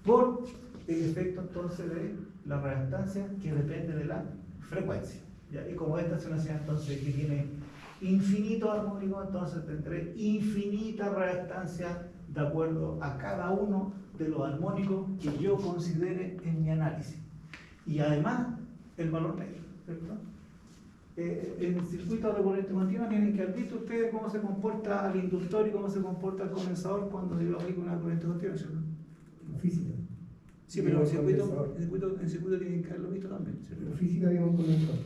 por el efecto entonces de la reactancia que depende de la frecuencia, ¿ya? Y como esta es una señal entonces que tiene infinito armónico, entonces tendré infinita reactancia de acuerdo a cada uno de los armónicos que yo considere en mi análisis. Y además, el valor medio, ¿cierto? En el circuito de corriente continua tienen que haber visto ustedes cómo se comporta el inductor y cómo se comporta el condensador cuando yo aplico una corriente continua, ¿cierto? Física. Sí, pero en circuito tienen que haberlo visto también, ¿cierto? En física vimos condensador.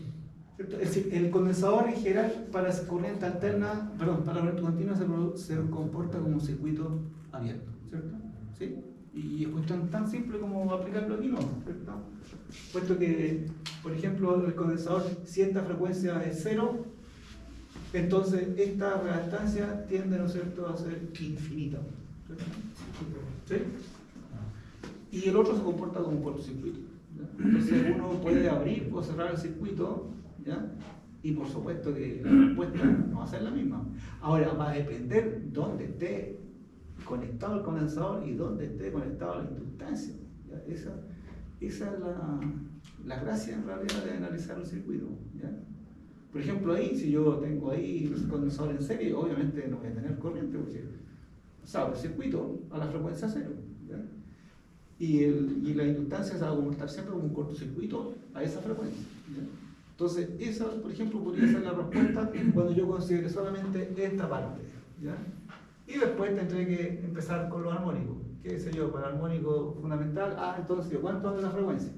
¿Cierto? El condensador en general para corriente alterna, perdón, para corriente continua se comporta como un circuito abierto, ¿cierto? ¿Sí? Y es cuestión tan simple como aplicarlo aquí, ¿no? ¿Cierto? Puesto que, por ejemplo, el condensador, si esta frecuencia es 0, entonces esta reactancia tiende, ¿no es cierto?, a ser infinita, ¿cierto? ¿Sí? Y el otro se comporta como un cortocircuito, ¿ya? Entonces uno puede abrir o cerrar el circuito, ¿ya? Y por supuesto que la respuesta no va a ser la misma. Ahora va a depender dónde esté conectado el condensador y dónde esté conectado la inductancia, ¿ya? Esa es la gracia en realidad de analizar el circuito, ¿ya? Por ejemplo, ahí, si yo tengo ahí el condensador en serie, obviamente no voy a tener corriente porque sabe el circuito a la frecuencia 0, ¿ya? Y la inductancia se va a comportar siempre como un cortocircuito a esa frecuencia, ¿ya? Entonces, esa, por ejemplo, podría ser la respuesta cuando yo considere solamente esta parte, ¿ya? Y después tendré que empezar con los armónicos. ¿Qué sé yo? Para el armónico fundamental, entonces, ¿cuánto es la frecuencia?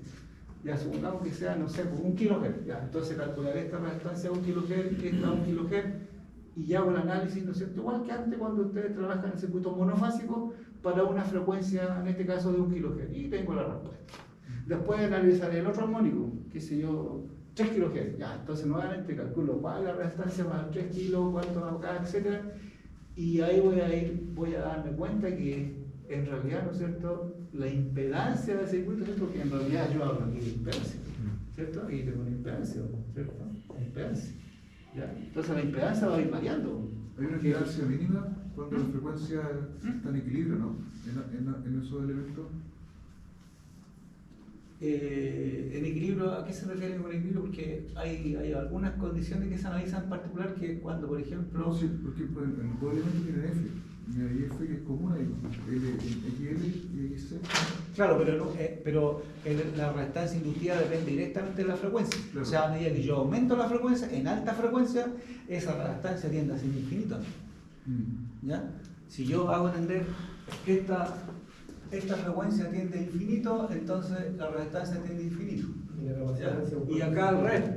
Ya, supongamos que sea, no sé, 1 kHz. Ya, entonces calcularé esta reactancia a 1 kHz, esta a 1 kHz, y hago el análisis, ¿no es cierto? Igual que antes cuando ustedes trabajan en circuitos monofásicos para una frecuencia, en este caso, de 1 kHz. Y tengo la respuesta. Después analizaré el otro armónico, qué sé yo, 3 kHz. Ya, entonces nuevamente calculo cuál es la reactancia para 3 kilos, cuánto acá, etc. Y ahí voy a darme cuenta que en realidad, ¿no es cierto?, la impedancia del circuito, ¿cierto?, que en realidad yo hablo aquí de impedancia, ¿cierto? Aquí tengo una impedancia, ¿cierto? Impedancia, ¿ya? Entonces la impedancia va a ir variando. Hay una impedancia mínima cuando las frecuencias están en equilibrio, ¿no? En esos elementos. En equilibrio, ¿a qué se refiere con equilibrio? Porque hay algunas condiciones que se analizan en particular que cuando, por ejemplo... No, sí, porque en todo elemento tienen F. Y F que es común ahí, XL y XC. Claro, pero la reactancia inductiva depende directamente de la frecuencia. Claro. O sea, a medida que yo aumento la frecuencia, en alta frecuencia, esa reactancia tiende a ser infinita. ¿Ya? Si yo hago entender esta frecuencia tiende a infinito, entonces la resistencia tiende a infinito. Y la ¿Ya? capacidad Y acá al revés,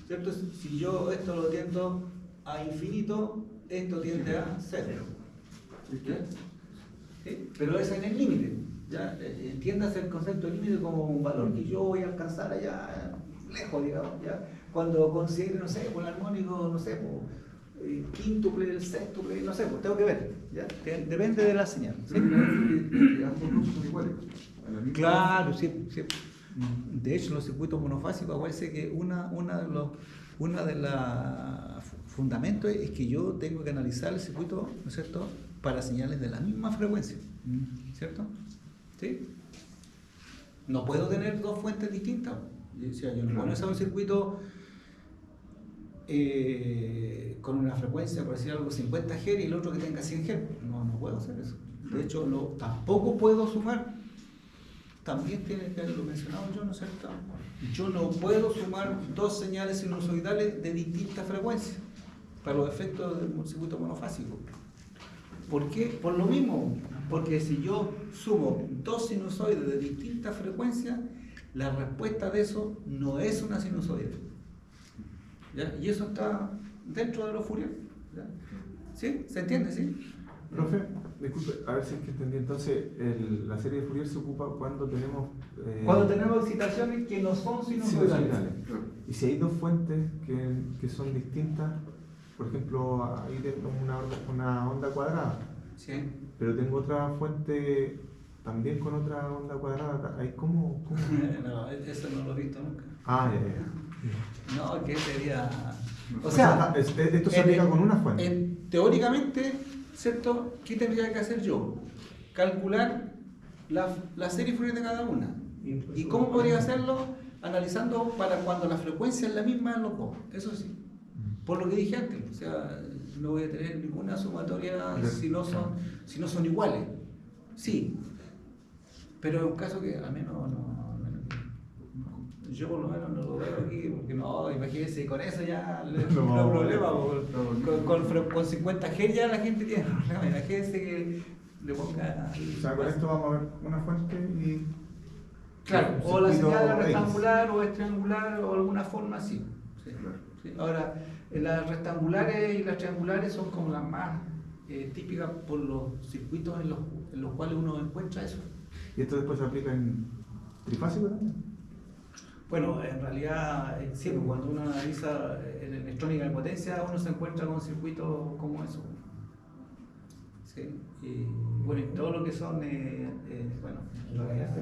¿cierto? Si yo esto lo tiendo a infinito, esto tiende a cero. ¿Ya? ¿Sí? Pero es en el límite. ¿Ya? Entiéndase el concepto de límite como un valor que yo voy a alcanzar allá lejos, digamos. ¿Ya? Cuando considere, no sé, por el armónico, no sé, por quíntuple, el sextuple, no sé, pues tengo que ver. ¿Ya? Depende de la señal. ¿Sí? Ambos grupos son iguales. A la misma- Claro, sí, sí. De hecho, los circuitos monofásicos, acuérdense que una de los fundamentos es que yo tengo que analizar el circuito, ¿no es cierto?, para señales de la misma frecuencia, ¿cierto? ¿Sí? No puedo tener dos fuentes distintas. O sea, yo no puedo analizar un circuito con una frecuencia, por decir algo, 50 Hz y el otro que tenga 100 Hz. No puedo hacer eso. De hecho, tampoco puedo sumar. También tiene que haberlo mencionado yo, ¿no es cierto? Yo no puedo sumar dos señales sinusoidales de distintas frecuencias para los efectos del circuito monofásico. ¿Por qué? Por lo mismo, porque si yo sumo dos sinusoides de distintas frecuencias, la respuesta de eso no es una sinusoide. ¿Ya? Y eso está dentro de los Fourier. ¿Ya? ¿Sí? ¿Se entiende? ¿Sí? Profe, disculpe, a ver si es que entendí. Entonces, la serie de Fourier se ocupa cuando tenemos... Cuando tenemos excitaciones que no son sinusoidales. sinusoidales. Y si hay dos fuentes que son distintas, por ejemplo, ahí tengo una onda cuadrada, Sí. pero tengo otra fuente también con otra onda cuadrada, ¿ahí cómo? No, eso no lo he visto nunca. Ah, ya. No, que sería... O sea, esto se aplica con una fuente. Teóricamente, ¿cierto? ¿Qué tendría que hacer yo? Calcular la serie Fourier de cada una. ¿Y cómo podría hacerlo? Analizando para cuando la frecuencia es la misma en los dos. Eso sí. Por lo que dije antes. O sea, no voy a tener ninguna sumatoria si no son iguales. Sí. Pero es un caso que a mí yo por lo menos no lo veo aquí, porque no, imagínense, con eso ya no hay problema. Con 50 Hz ya la gente tiene problema. Imagínense que le ponga. O sea, con esto vamos a ver una fuente y... Claro, un o la circuito señal X. rectangular o es triangular o alguna forma así. Sí. Sí. Ahora, las rectangulares y las triangulares son como las más típicas por los circuitos en los cuales uno encuentra eso. ¿Y esto después se aplica en trifásico también? Bueno, en realidad, sí, pues cuando uno analiza en electrónica de potencia, uno se encuentra con circuitos como eso. Sí. Y bueno, y todo lo que son, bueno, en realidad,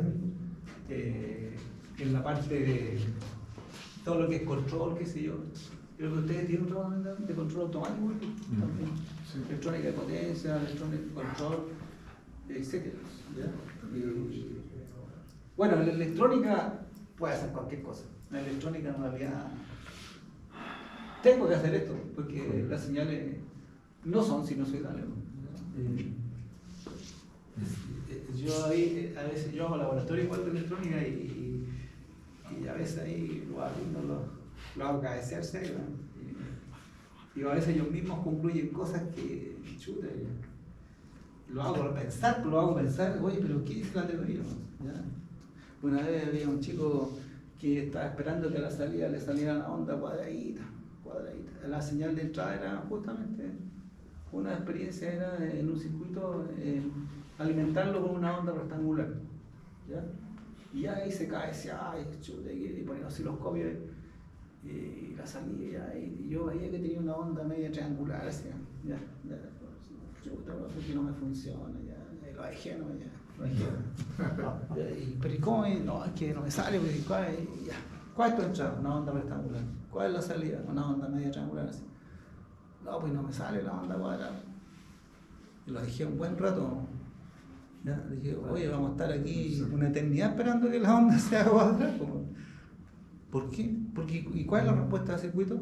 en la parte de todo lo que es control, qué sé yo. Creo que ustedes tienen otra banda de control automático también. Sí. Electrónica de potencia, electrónica de control, etc. Bueno, la electrónica puede hacer cualquier cosa. La electrónica en realidad tengo que hacer esto porque las señales no son sinusoidales. Yo ahí, a veces yo hago laboratorio igual de electrónica y a veces ahí los alumnos lo hago cabecearse y a veces ellos mismos concluyen cosas que chuta, lo hago pensar, oye, pero ¿qué es la teoría? ¿Ya? Una vez había un chico que estaba esperando que a la salida le saliera una onda cuadradita. La señal de entrada era justamente una experiencia, era en un circuito alimentarlo con una onda rectangular. ¿Ya? Y ahí se cae, decía, ay, chuta, y ponía los osciloscopios y la salida, y yo veía que tenía una onda media triangular, decía, chuta, porque no me funciona, ya, lo dejé, no, ya. Pero ¿y cómo? No, es que no me sale, pues, ¿cuál es tu entrada? Una onda rectangular. ¿Cuál es la salida? Una onda media triangular. Así. No, pues no me sale la onda cuadrada. Y lo dejé un buen rato. Ya, dije, oye, vamos a estar aquí una eternidad esperando que la onda sea cuadrada. ¿Por qué? ¿Y cuál es la respuesta del circuito?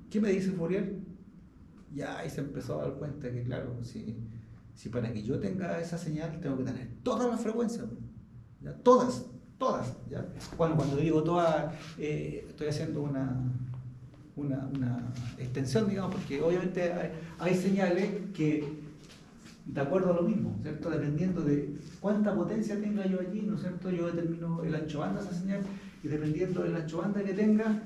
¿Qué me dice Fourier? Ya, ahí se empezó a dar cuenta que, claro, si para que yo tenga esa señal tengo que tener todas las frecuencias, ¿ya? Todas, ¿ya? Cuando digo todas, estoy haciendo una extensión, digamos, porque obviamente hay señales que de acuerdo a lo mismo, ¿cierto? Dependiendo de cuánta potencia tenga yo allí, ¿no es cierto? Yo determino el ancho banda de esa señal y dependiendo del ancho banda que tenga,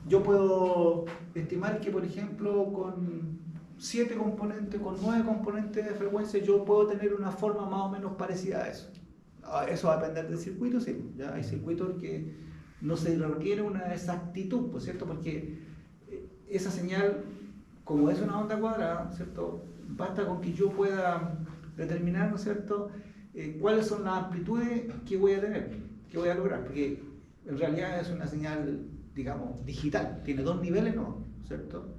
yo puedo estimar que, por ejemplo, con 7 componentes, con 9 componentes de frecuencia, yo puedo tener una forma más o menos parecida a eso. Eso va a depender del circuito, sí. Ya hay circuitos que no se requiere una exactitud, ¿por cierto? Porque esa señal, como es una onda cuadrada, ¿cierto? Basta con que yo pueda determinar, ¿no es cierto?, cuáles son las amplitudes que voy a tener, que voy a lograr, porque en realidad es una señal, digamos, digital, tiene 2 niveles, ¿no? ¿Cierto?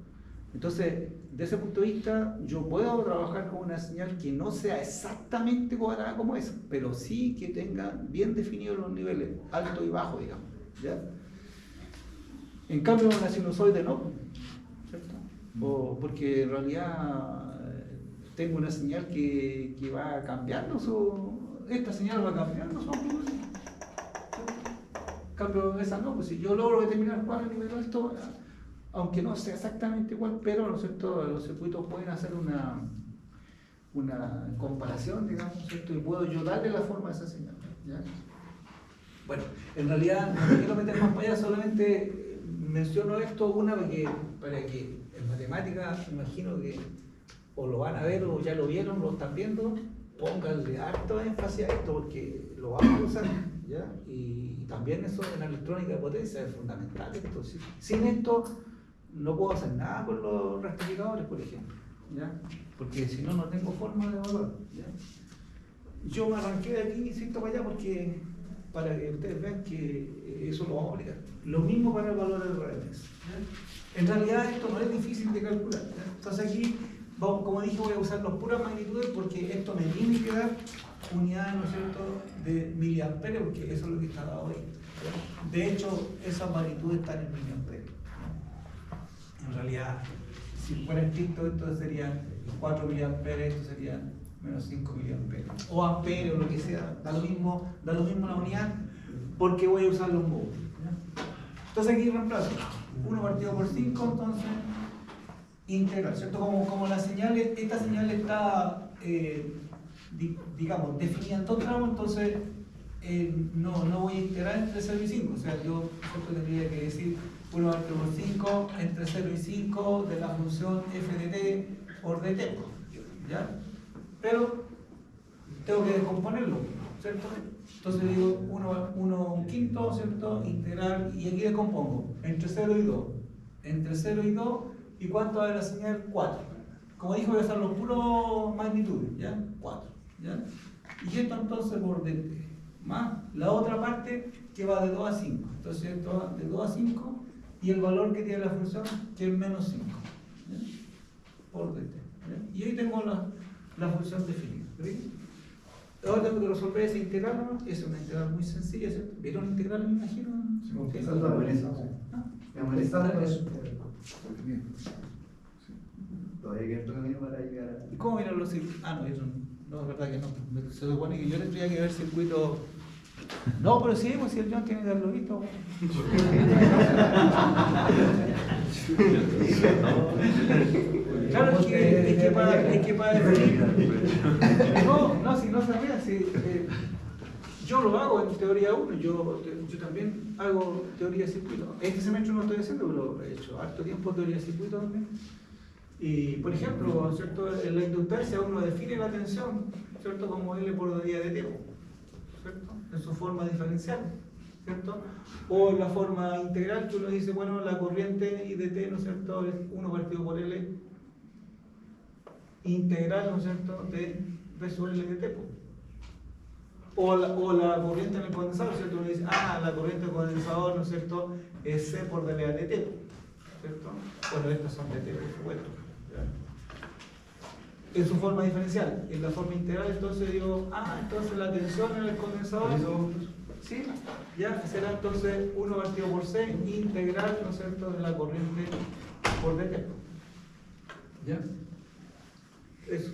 Entonces, de ese punto de vista, yo puedo trabajar con una señal que no sea exactamente cuadrada como esa, pero sí que tenga bien definidos los niveles, alto y bajo, digamos, ¿ya? En cambio, una sinusoide no, ¿cierto? O porque en realidad tengo una señal que va cambiando esta señal va cambiando su amplitud. En cambio, esa no, pues si yo logro determinar cuál es el nivel alto, aunque no sea exactamente igual, pero ¿no es cierto?, los circuitos pueden hacer una comparación, digamos, ¿no es cierto?, y puedo yo darle la forma a esa señal, ¿ya? Bueno, en realidad no me quiero meter más para allá, solamente menciono esto para que en matemáticas, imagino que o lo van a ver o ya lo vieron, lo están viendo, pónganle harto énfasis a esto porque lo vamos a usar, ¿ya? Y también eso en la electrónica de potencia es fundamental. Esto, sin esto no puedo hacer nada con los rectificadores, por ejemplo, ¿ya? Porque si no, no tengo forma de evaluar, ¿ya? Yo me arranqué de aquí y siento para allá para que ustedes vean que eso lo vamos a aplicar. Lo mismo para el valor del RMS, ¿ya? En realidad esto no es difícil de calcular, ¿ya? Entonces aquí, como dije, voy a usar las puras magnitudes porque esto me tiene que dar unidades, ¿no es cierto?, de miliamperios, porque eso es lo que está dado ahí, ¿ya? De hecho, esas magnitudes están en miliamperios, ¿ya? En realidad, si fuera estricto, esto serían 4 miliamperios, esto serían menos 5 miliamperios, o amperios, lo que sea, da lo mismo la unidad, porque voy a usar los módulos, ¿ya? Entonces aquí reemplazo 1 partido por 5, entonces integral, ¿cierto? Como la señal, esta señal está, digamos, definida en 2 tramos, entonces no voy a integrar entre 0 y 5, o sea, yo tendría que decir 1 partido por 5 entre 0 y 5 de la función f de t por dt, ¿ya? Pero tengo que descomponerlo, ¿cierto? Entonces digo 1 quinto, ¿cierto? Integral, y aquí descompongo entre 0 y 2. Entre 0 y 2, ¿y cuánto va a la señal? 4. Como dijo, voy a usar los puros magnitudes, ¿ya? 4, ¿ya? Y esto entonces por dt, más la otra parte que va de 2 a 5. Entonces esto va de 2 a 5 y el valor que tiene la función que es menos 5, ¿ya? Por dt, ¿ya? Y ahí tengo la función definida, ¿sí? Ahora tengo que resolver esa integral, ¿no? Es una integral muy sencilla, ¿cierto? ¿Vieron integral, me imagino? Sí, ¿Sí? empezando a ver eso. ¿Ah? Empezando con eso. Todavía queda otro camino para llegar a... ¿Y cómo miran los circuitos? Ah, no, eso no, es verdad que no. Se supone que yo tendría que ver circuitos. No, pero sí, pues si el John tiene que haberlo visto. Claro, es que para definir. No, si no se ría, si, yo lo hago en teoría 1, yo también hago teoría de circuito. Este semestre no estoy haciendo, pero he hecho harto tiempo teoría de circuito también. Y, por ejemplo, ¿cierto? En la inductancia uno define la tensión, ¿cierto?, como L por día de tiempo, ¿cierto?, en su forma diferencial, ¿cierto? O en la forma integral que uno dice, bueno, la corriente I de t, ¿no es cierto?, es 1 partido por L integral, ¿no es cierto?, de versus L de t. O la corriente en el condensador, ¿cierto? Uno dice, la corriente del condensador, ¿no es cierto?, es C por dLA de t, ¿cierto? Bueno, estas son de t, por supuesto. En su forma diferencial, en la forma integral, entonces digo, entonces la tensión en el condensador, ¿sí? Ya será entonces 1 partido por C integral, ¿no es cierto?, de la corriente por dt. ¿Ya? Eso.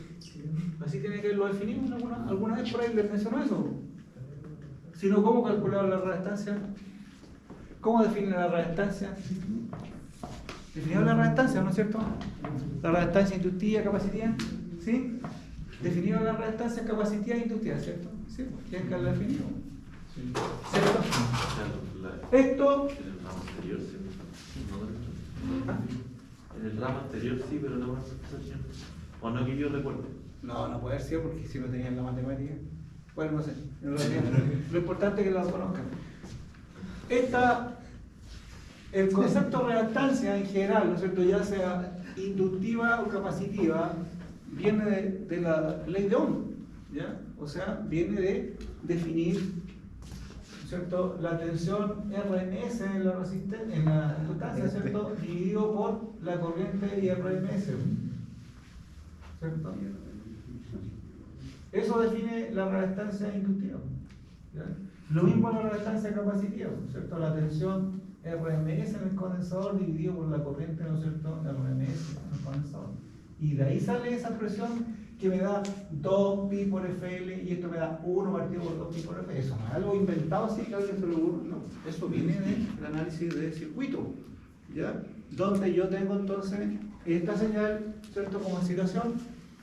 Así tiene que lo definimos alguna vez por ahí les mencionó eso. Si no, ¿cómo calcular la resistencia? ¿Cómo define la resistencia? Definimos la resistencia, ¿no es cierto? La resistencia inductiva, capacitiva, ¿sí? Definieron la reactancia capacitiva e inductiva, ¿cierto? Sí, ya que la definió. ¿Cierto? Esto, En el ramo anterior sí, no, en el ramo anterior sí, pero no con sensación. O no que yo recuerde. no puede ser porque si lo tenían en la matemática. Bueno, no sé, en realidad, lo importante es que la conozcan. El concepto de reactancia en general, ¿no es cierto?, ya sea inductiva o capacitiva, viene de la ley de Ohm, ¿ya? O sea, viene de definir, ¿no es cierto?, la tensión RMS en la resistencia, en la inductancia, ¿cierto?, dividido por la corriente y RMS, ¿cierto? Eso define la reactancia inductiva, ¿ya? Lo mismo la reactancia capacitiva, ¿cierto? La tensión RMS en el condensador dividido por la corriente, ¿no es cierto?, RMS en el condensador. Y de ahí sale esa expresión que me da 2pi por FL y esto me da 1 partido por 2pi por FL. Eso no es algo inventado así que alguien se lo ocurre, no. Eso viene del análisis de circuito, ¿ya? Donde yo tengo entonces esta señal, ¿cierto?, como excitación,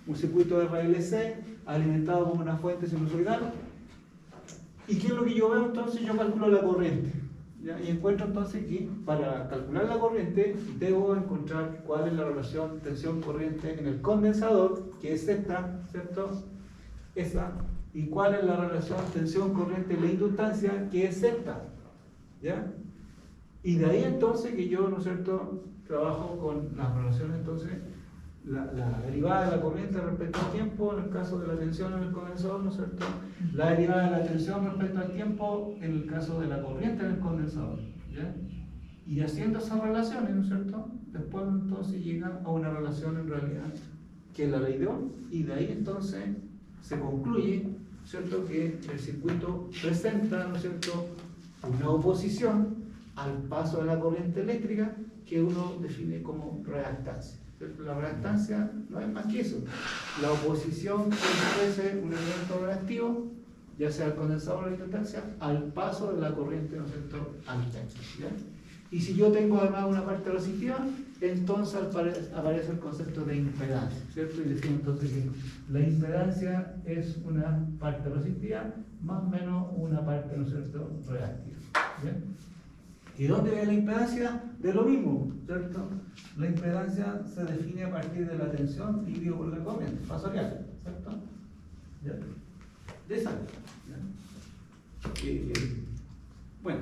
un circuito de RLC alimentado con una fuente sinusoidal. ¿Y qué es lo que yo veo entonces? Yo calculo la corriente, ¿ya? Y encuentro entonces que para calcular la corriente debo encontrar cuál es la relación tensión-corriente en el condensador, que es esta, ¿cierto? Esa. Y cuál es la relación tensión-corriente en la inductancia, que es esta, ¿ya? Y de ahí entonces que yo, ¿no es cierto?, trabajo con las relaciones entonces, la derivada de la corriente respecto al tiempo en el caso de la tensión en el condensador, ¿no es cierto? La derivada de la tensión respecto al tiempo en el caso de la corriente en el condensador, ¿ya? Y haciendo esas relaciones, ¿no es cierto?, después entonces llega a una relación en realidad que es la ley de Ohm, y de ahí entonces se concluye, ¿cierto?, que el circuito presenta, ¿no es cierto?, una oposición al paso de la corriente eléctrica que uno define como reactancia. La reactancia no es más que eso, la oposición que ofrece un elemento reactivo, ya sea el condensador o la inductancia, al paso de la corriente, ¿no es cierto?, alterna, ¿ya? Y si yo tengo además una parte resistiva, entonces aparece el concepto de impedancia, ¿cierto? Y decimos entonces que la impedancia es una parte resistiva más o menos una parte, ¿no es cierto?, reactiva, ¿ya? ¿Y dónde viene la impedancia? De lo mismo, ¿cierto? La impedancia se define a partir de la tensión dividido por la corriente, fasorial, ¿cierto? ¿Ya? De esa. Bueno,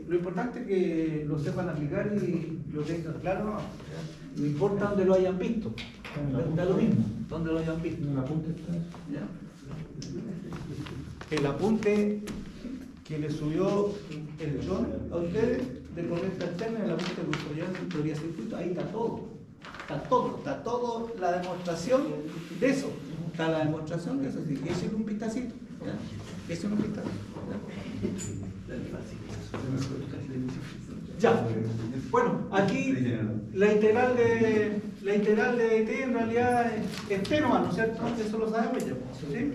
lo importante es que lo sepan aplicar y lo tengan claro, ¿ya? No importa dónde lo hayan visto, da lo mismo, dónde lo hayan visto. ¿En el apunte está? ¿Ya? El apunte que le subió el John a ustedes de corriente alterna en el apunte que construyeron en teoría de circuito, ahí está todo. Está todo la demostración de eso. Está la demostración de eso. Sí. Ese es un vistacito. ¿Ya? Ese es un vistacito. Ya. Bueno, aquí la integral de t en realidad es t nomás, ¿no es cierto? Eso lo sabemos ya. ¿Sí?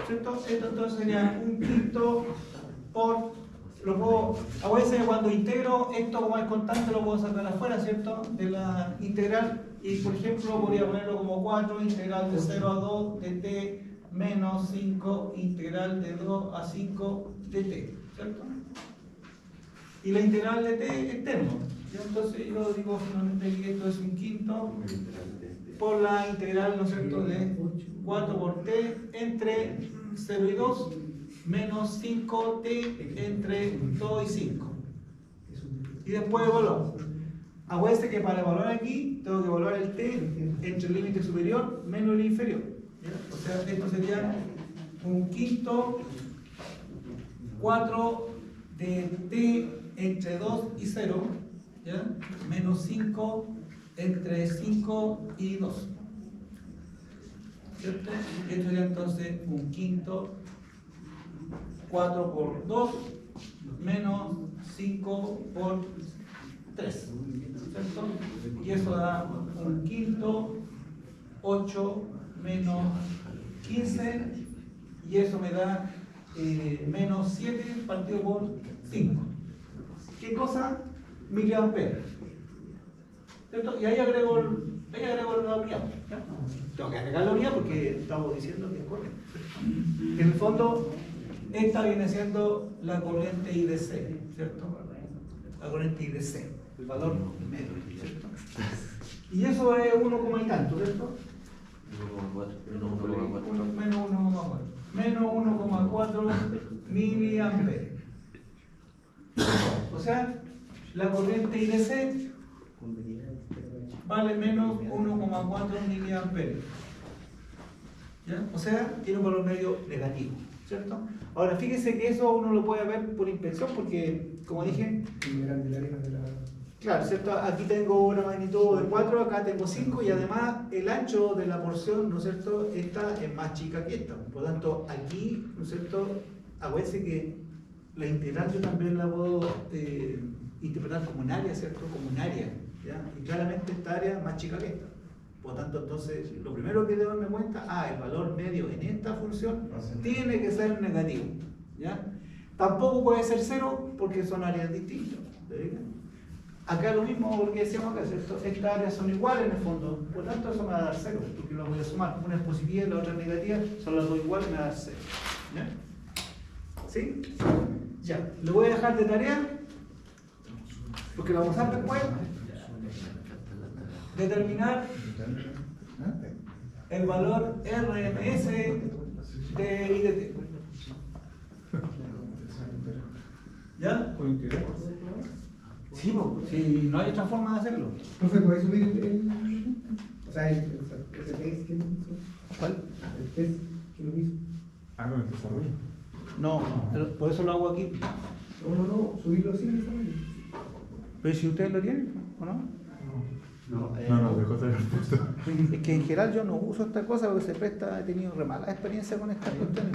¿Cierto? Esto entonces sería un quinto por, a veces cuando integro esto como es constante lo puedo sacar afuera, ¿cierto?, de la integral, y por ejemplo podría ponerlo como 4, integral de 0 a 2 de t menos 5, integral de 2 a 5 de t, ¿cierto? Y la integral de t es termo, ¿ya? Entonces yo digo finalmente que esto es un quinto por la integral, ¿no es cierto?, de 4 por t entre 0 y 2 menos 5t entre 2 y 5. Y después evaluamos. Acuérdense que para evaluar aquí tengo que evaluar el t entre el límite superior menos el inferior, ¿ya? O sea, esto sería un quinto 4 de t entre 2 y 0, ¿ya?, menos 5 entre 5 y 2. ¿Cierto? Esto sería entonces un quinto 4 por 2 menos 5 por 3, ¿cierto? Y eso da un quinto 8 menos 15 y eso me da menos 7 partido por 5. ¿Qué cosa? Miliamperes, ¿cierto? Y ahí agrego Ahí agrego la unidad. ¿Ya? Tengo que agregar la unidad porque estamos diciendo que es corriente. En el fondo, esta viene siendo la corriente IDC, ¿cierto? La corriente IDC, el valor medio, ¿cierto? Y eso es 1, y tanto, ¿cierto? 1,4. Menos 1,4. Menos 1,4 miliamperes. O sea, la corriente IDC vale menos 1,4 miliamperes. ¿Ya? O sea, tiene un valor medio negativo, ¿cierto? Ahora, fíjese que eso uno lo puede ver por inspección porque, como dije, claro, ¿cierto? Aquí tengo una magnitud de 4, acá tengo 5 y además el ancho de la porción, ¿no es cierto? Esta es más chica que esta. Por lo tanto, aquí, ¿no es cierto? Acuérdense que la integral yo también la puedo interpretar como un área, ¿cierto? Como un área, ¿ya? Y claramente esta área es más chica que esta. Por lo tanto, entonces, lo primero que debo darme cuenta, el valor medio en esta función tiene que ser negativo, ¿ya? Tampoco puede ser 0 porque son áreas distintas, ¿verdad? Acá lo mismo porque decíamos acá, ¿cierto? Estas áreas son iguales en el fondo, por lo tanto eso me va a dar 0, porque lo voy a sumar. Una es positiva y la otra es negativa, son las dos iguales, me va a dar 0. ¿Ya? ¿Sí? Ya, le voy a dejar de tarea, porque lo vamos a hacer después, determinar el valor RMS de IDT. ¿Ya? Sí, si no hay otra forma de hacerlo. Profe, ¿puedes subir el o sea, el test que lo hizo? ¿Cuál? El test que lo hizo. No, el desarrollo. No, por eso lo hago aquí. No, subirlo sin desarrollo. Pero si ustedes lo tienen, ¿o no? No, dejó de haber puesto. Es que en general yo no uso esta cosa porque se presta, he tenido re mala experiencia con estas cuestiones.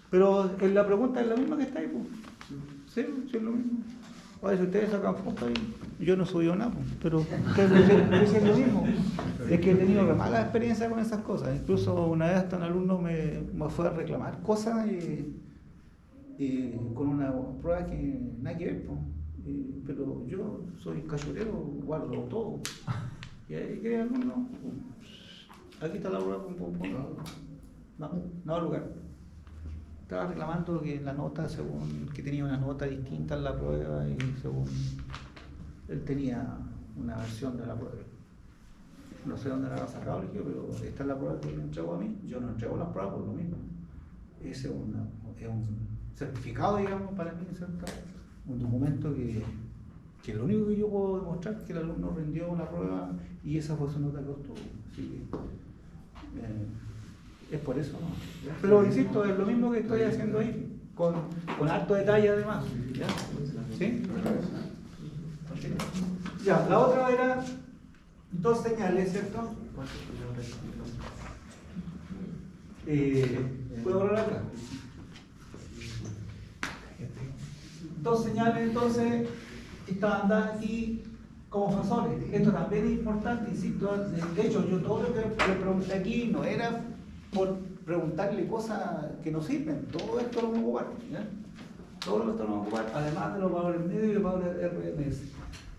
Pero en la pregunta es la misma que está ahí, pues. Sí, es lo mismo. Oye, si ustedes sacan fotos ahí, yo no subí nada, pues, pero ustedes dicen lo mismo. Es que he tenido re mala experiencia con esas cosas. Incluso una vez hasta un alumno me fue a reclamar cosas y con una prueba que nada que ver, pues. Pero yo soy cachurero, guardo todo. Y ahí que alumno, aquí está la prueba, no lugar. Estaba reclamando que la nota, según que tenía una nota distinta en la prueba y según él tenía una versión de la prueba. No sé dónde la habrá sacado el equipo, pero esta es la prueba que me entregó a mí. Yo no entrego las pruebas por lo mismo. Es un certificado, digamos, para mí, ¿cierto? Un documento que lo único que yo puedo demostrar es que el alumno rindió la prueba y esa fue su nota que obtuvo. Así que es por eso, ¿no? Pero insisto, es lo mismo que estoy haciendo ahí, con harto detalle además. ¿Ya? ¿Sí? Ya, la otra era dos señales, ¿cierto? ¿Puedo hablar acá? Dos señales entonces estaban dadas aquí como fasores. Esto también es importante, insisto. De hecho, yo todo lo que le pregunté aquí no era por preguntarle cosas que no sirven. Todo esto lo vamos a ocupar, ¿ya? Todo esto lo vamos a ocupar, además de los valores medios y los valores RMS.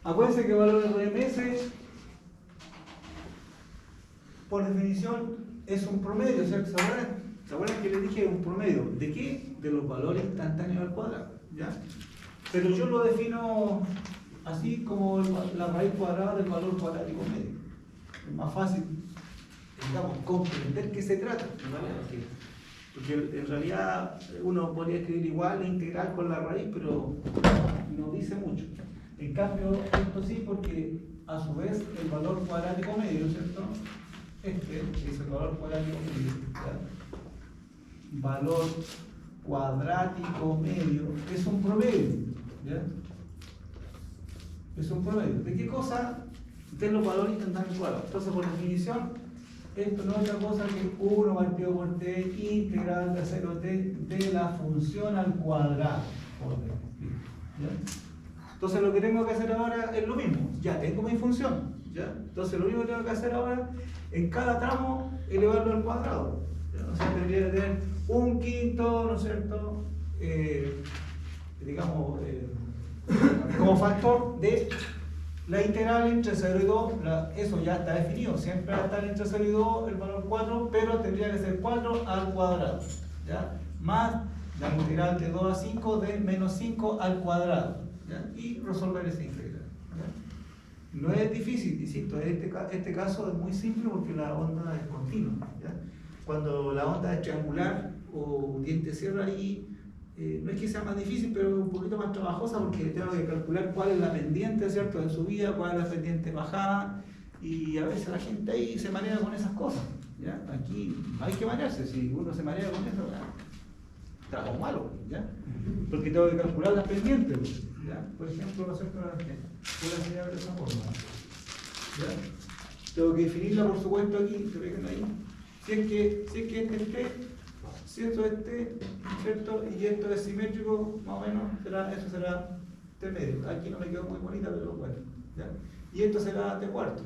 Acuérdense que el valor RMS, por definición, es un promedio, ¿cierto? ¿Se acuerdan que les dije un promedio? ¿De qué? De los valores instantáneos al cuadrado, ¿ya? Pero yo lo defino así como la raíz cuadrada del valor cuadrático medio. Es más fácil, digamos, comprender qué se trata, porque en realidad uno podría escribir igual la integral con la raíz, pero no dice mucho. En cambio, esto sí, porque a su vez el valor cuadrático medio, ¿cierto? Este es el valor cuadrático medio, ¿ya? Valor cuadrático medio es un promedio, ¿ya? Es un promedio. ¿De qué cosa? De los valores instantáneos cuadrados. Entonces, por definición, esto no es otra cosa que 1 partido por t integral de 0t de la función al cuadrado. ¿Ya? Entonces, lo que tengo que hacer ahora es lo mismo. Ya tengo mi función, ¿ya? Entonces, lo único que tengo que hacer ahora, en cada tramo, elevarlo al cuadrado, ¿ya? O sea, tendría que tener un quinto, ¿no es cierto? Digamos, como factor de La integral entre 0 y 2, eso ya está definido, siempre va a estar entre 0 y 2 el valor 4, pero tendría que ser 4 al cuadrado, ¿ya? Más la integral de 2 a 5 de menos 5 al cuadrado, ¿ya? Y resolver esa integral, ¿ya? No es difícil, insisto, este caso es muy simple porque la onda es continua, ¿ya? Cuando la onda es triangular o diente sierra ahí, no es que sea más difícil, pero es un poquito más trabajosa porque tengo que calcular cuál es la pendiente, ¿cierto?, de subida, cuál es la pendiente de bajada, y a veces la gente ahí se marea con esas cosas, ¿ya? Aquí hay que marearse, si uno se marea con eso, ya, trabajo malo, ¿ya? Porque tengo que calcular las pendientes, ¿ya? Por ejemplo, ¿no es cierto?, puedo enseñar de esa forma, ¿ya? Tengo que definirla, por supuesto, aquí, se fijan ahí, si es que este ¿cierto? ¿Cierto? Y esto es simétrico, más o menos, eso será T medio. Aquí no me quedó muy bonita, pero bueno, ¿ya? Y esto será T cuarto,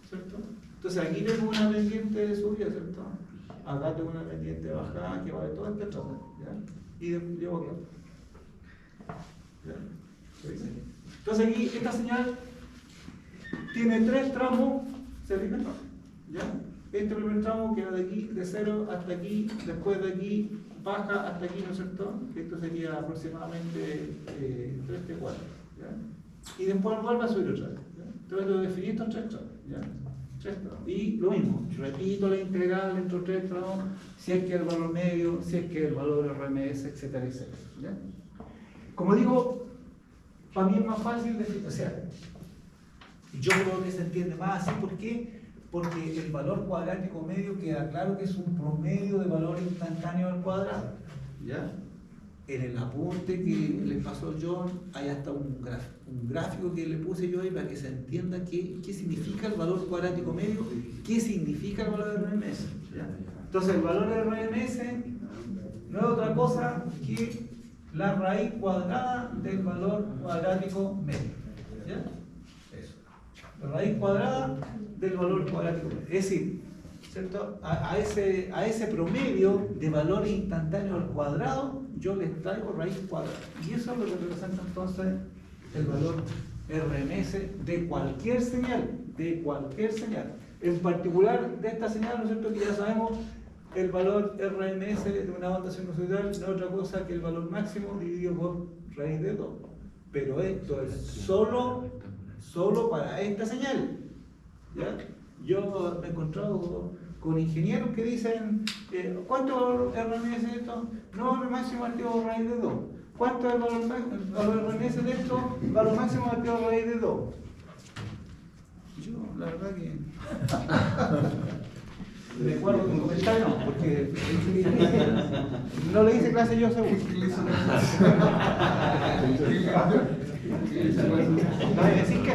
¿cierto? Entonces aquí tengo una pendiente de subida, ¿cierto? Acá tengo una pendiente de bajada que va de toda esta zona, ¿ya? Y llevo aquí. ¿Ya? Entonces aquí esta señal tiene 3 tramos, ¿se fijan? ¿Ya? Este primer tramo que va de aquí, de 0 hasta aquí, después de aquí baja hasta aquí, ¿no es cierto? Esto sería aproximadamente 3 T4, ¿ya? Y después vuelve a subir otra vez, ¿ya? Entonces lo definí estos 3 tramos, ¿ya? 3 tramos. Y lo mismo, repito la integral entre 3 tramos, si es que el valor medio, si es que el valor RMS, etcétera, etcétera, ¿ya? Como digo, para mí es más fácil decir, o sea, yo creo que se entiende más así, ¿por qué? Porque el valor cuadrático medio queda claro que es un promedio de valor instantáneo al cuadrado, ¿ya? En el apunte que le pasó John, hay hasta un gráfico que le puse yo ahí para que se entienda qué significa el valor cuadrático medio, qué significa el valor de RMS, ¿ya? Entonces el valor de RMS no es otra cosa que la raíz cuadrada del valor cuadrático medio, ¿ya? La raíz cuadrada del valor cuadrático. Es decir, ¿cierto? A ese promedio de valor instantáneo al cuadrado, yo les traigo raíz cuadrada. Y eso es lo que representa entonces el valor RMS de cualquier señal, En particular de esta señal, ¿no es cierto?, que ya sabemos, el valor RMS de una onda sinusoidal no es otra cosa que el valor máximo dividido por raíz de 2. Pero esto es solo para esta señal, ¿ya? Yo me he encontrado con ingenieros que dicen, ¿cuánto RMS de esto? No, el máximo activo raíz de 2. ¿Cuánto es el valor RMS de esto? Valor máximo activo raíz de 2. Yo, la verdad que... Me acuerdo de un comentario, no, porque no le hice clase yo seguro. No hay que decir que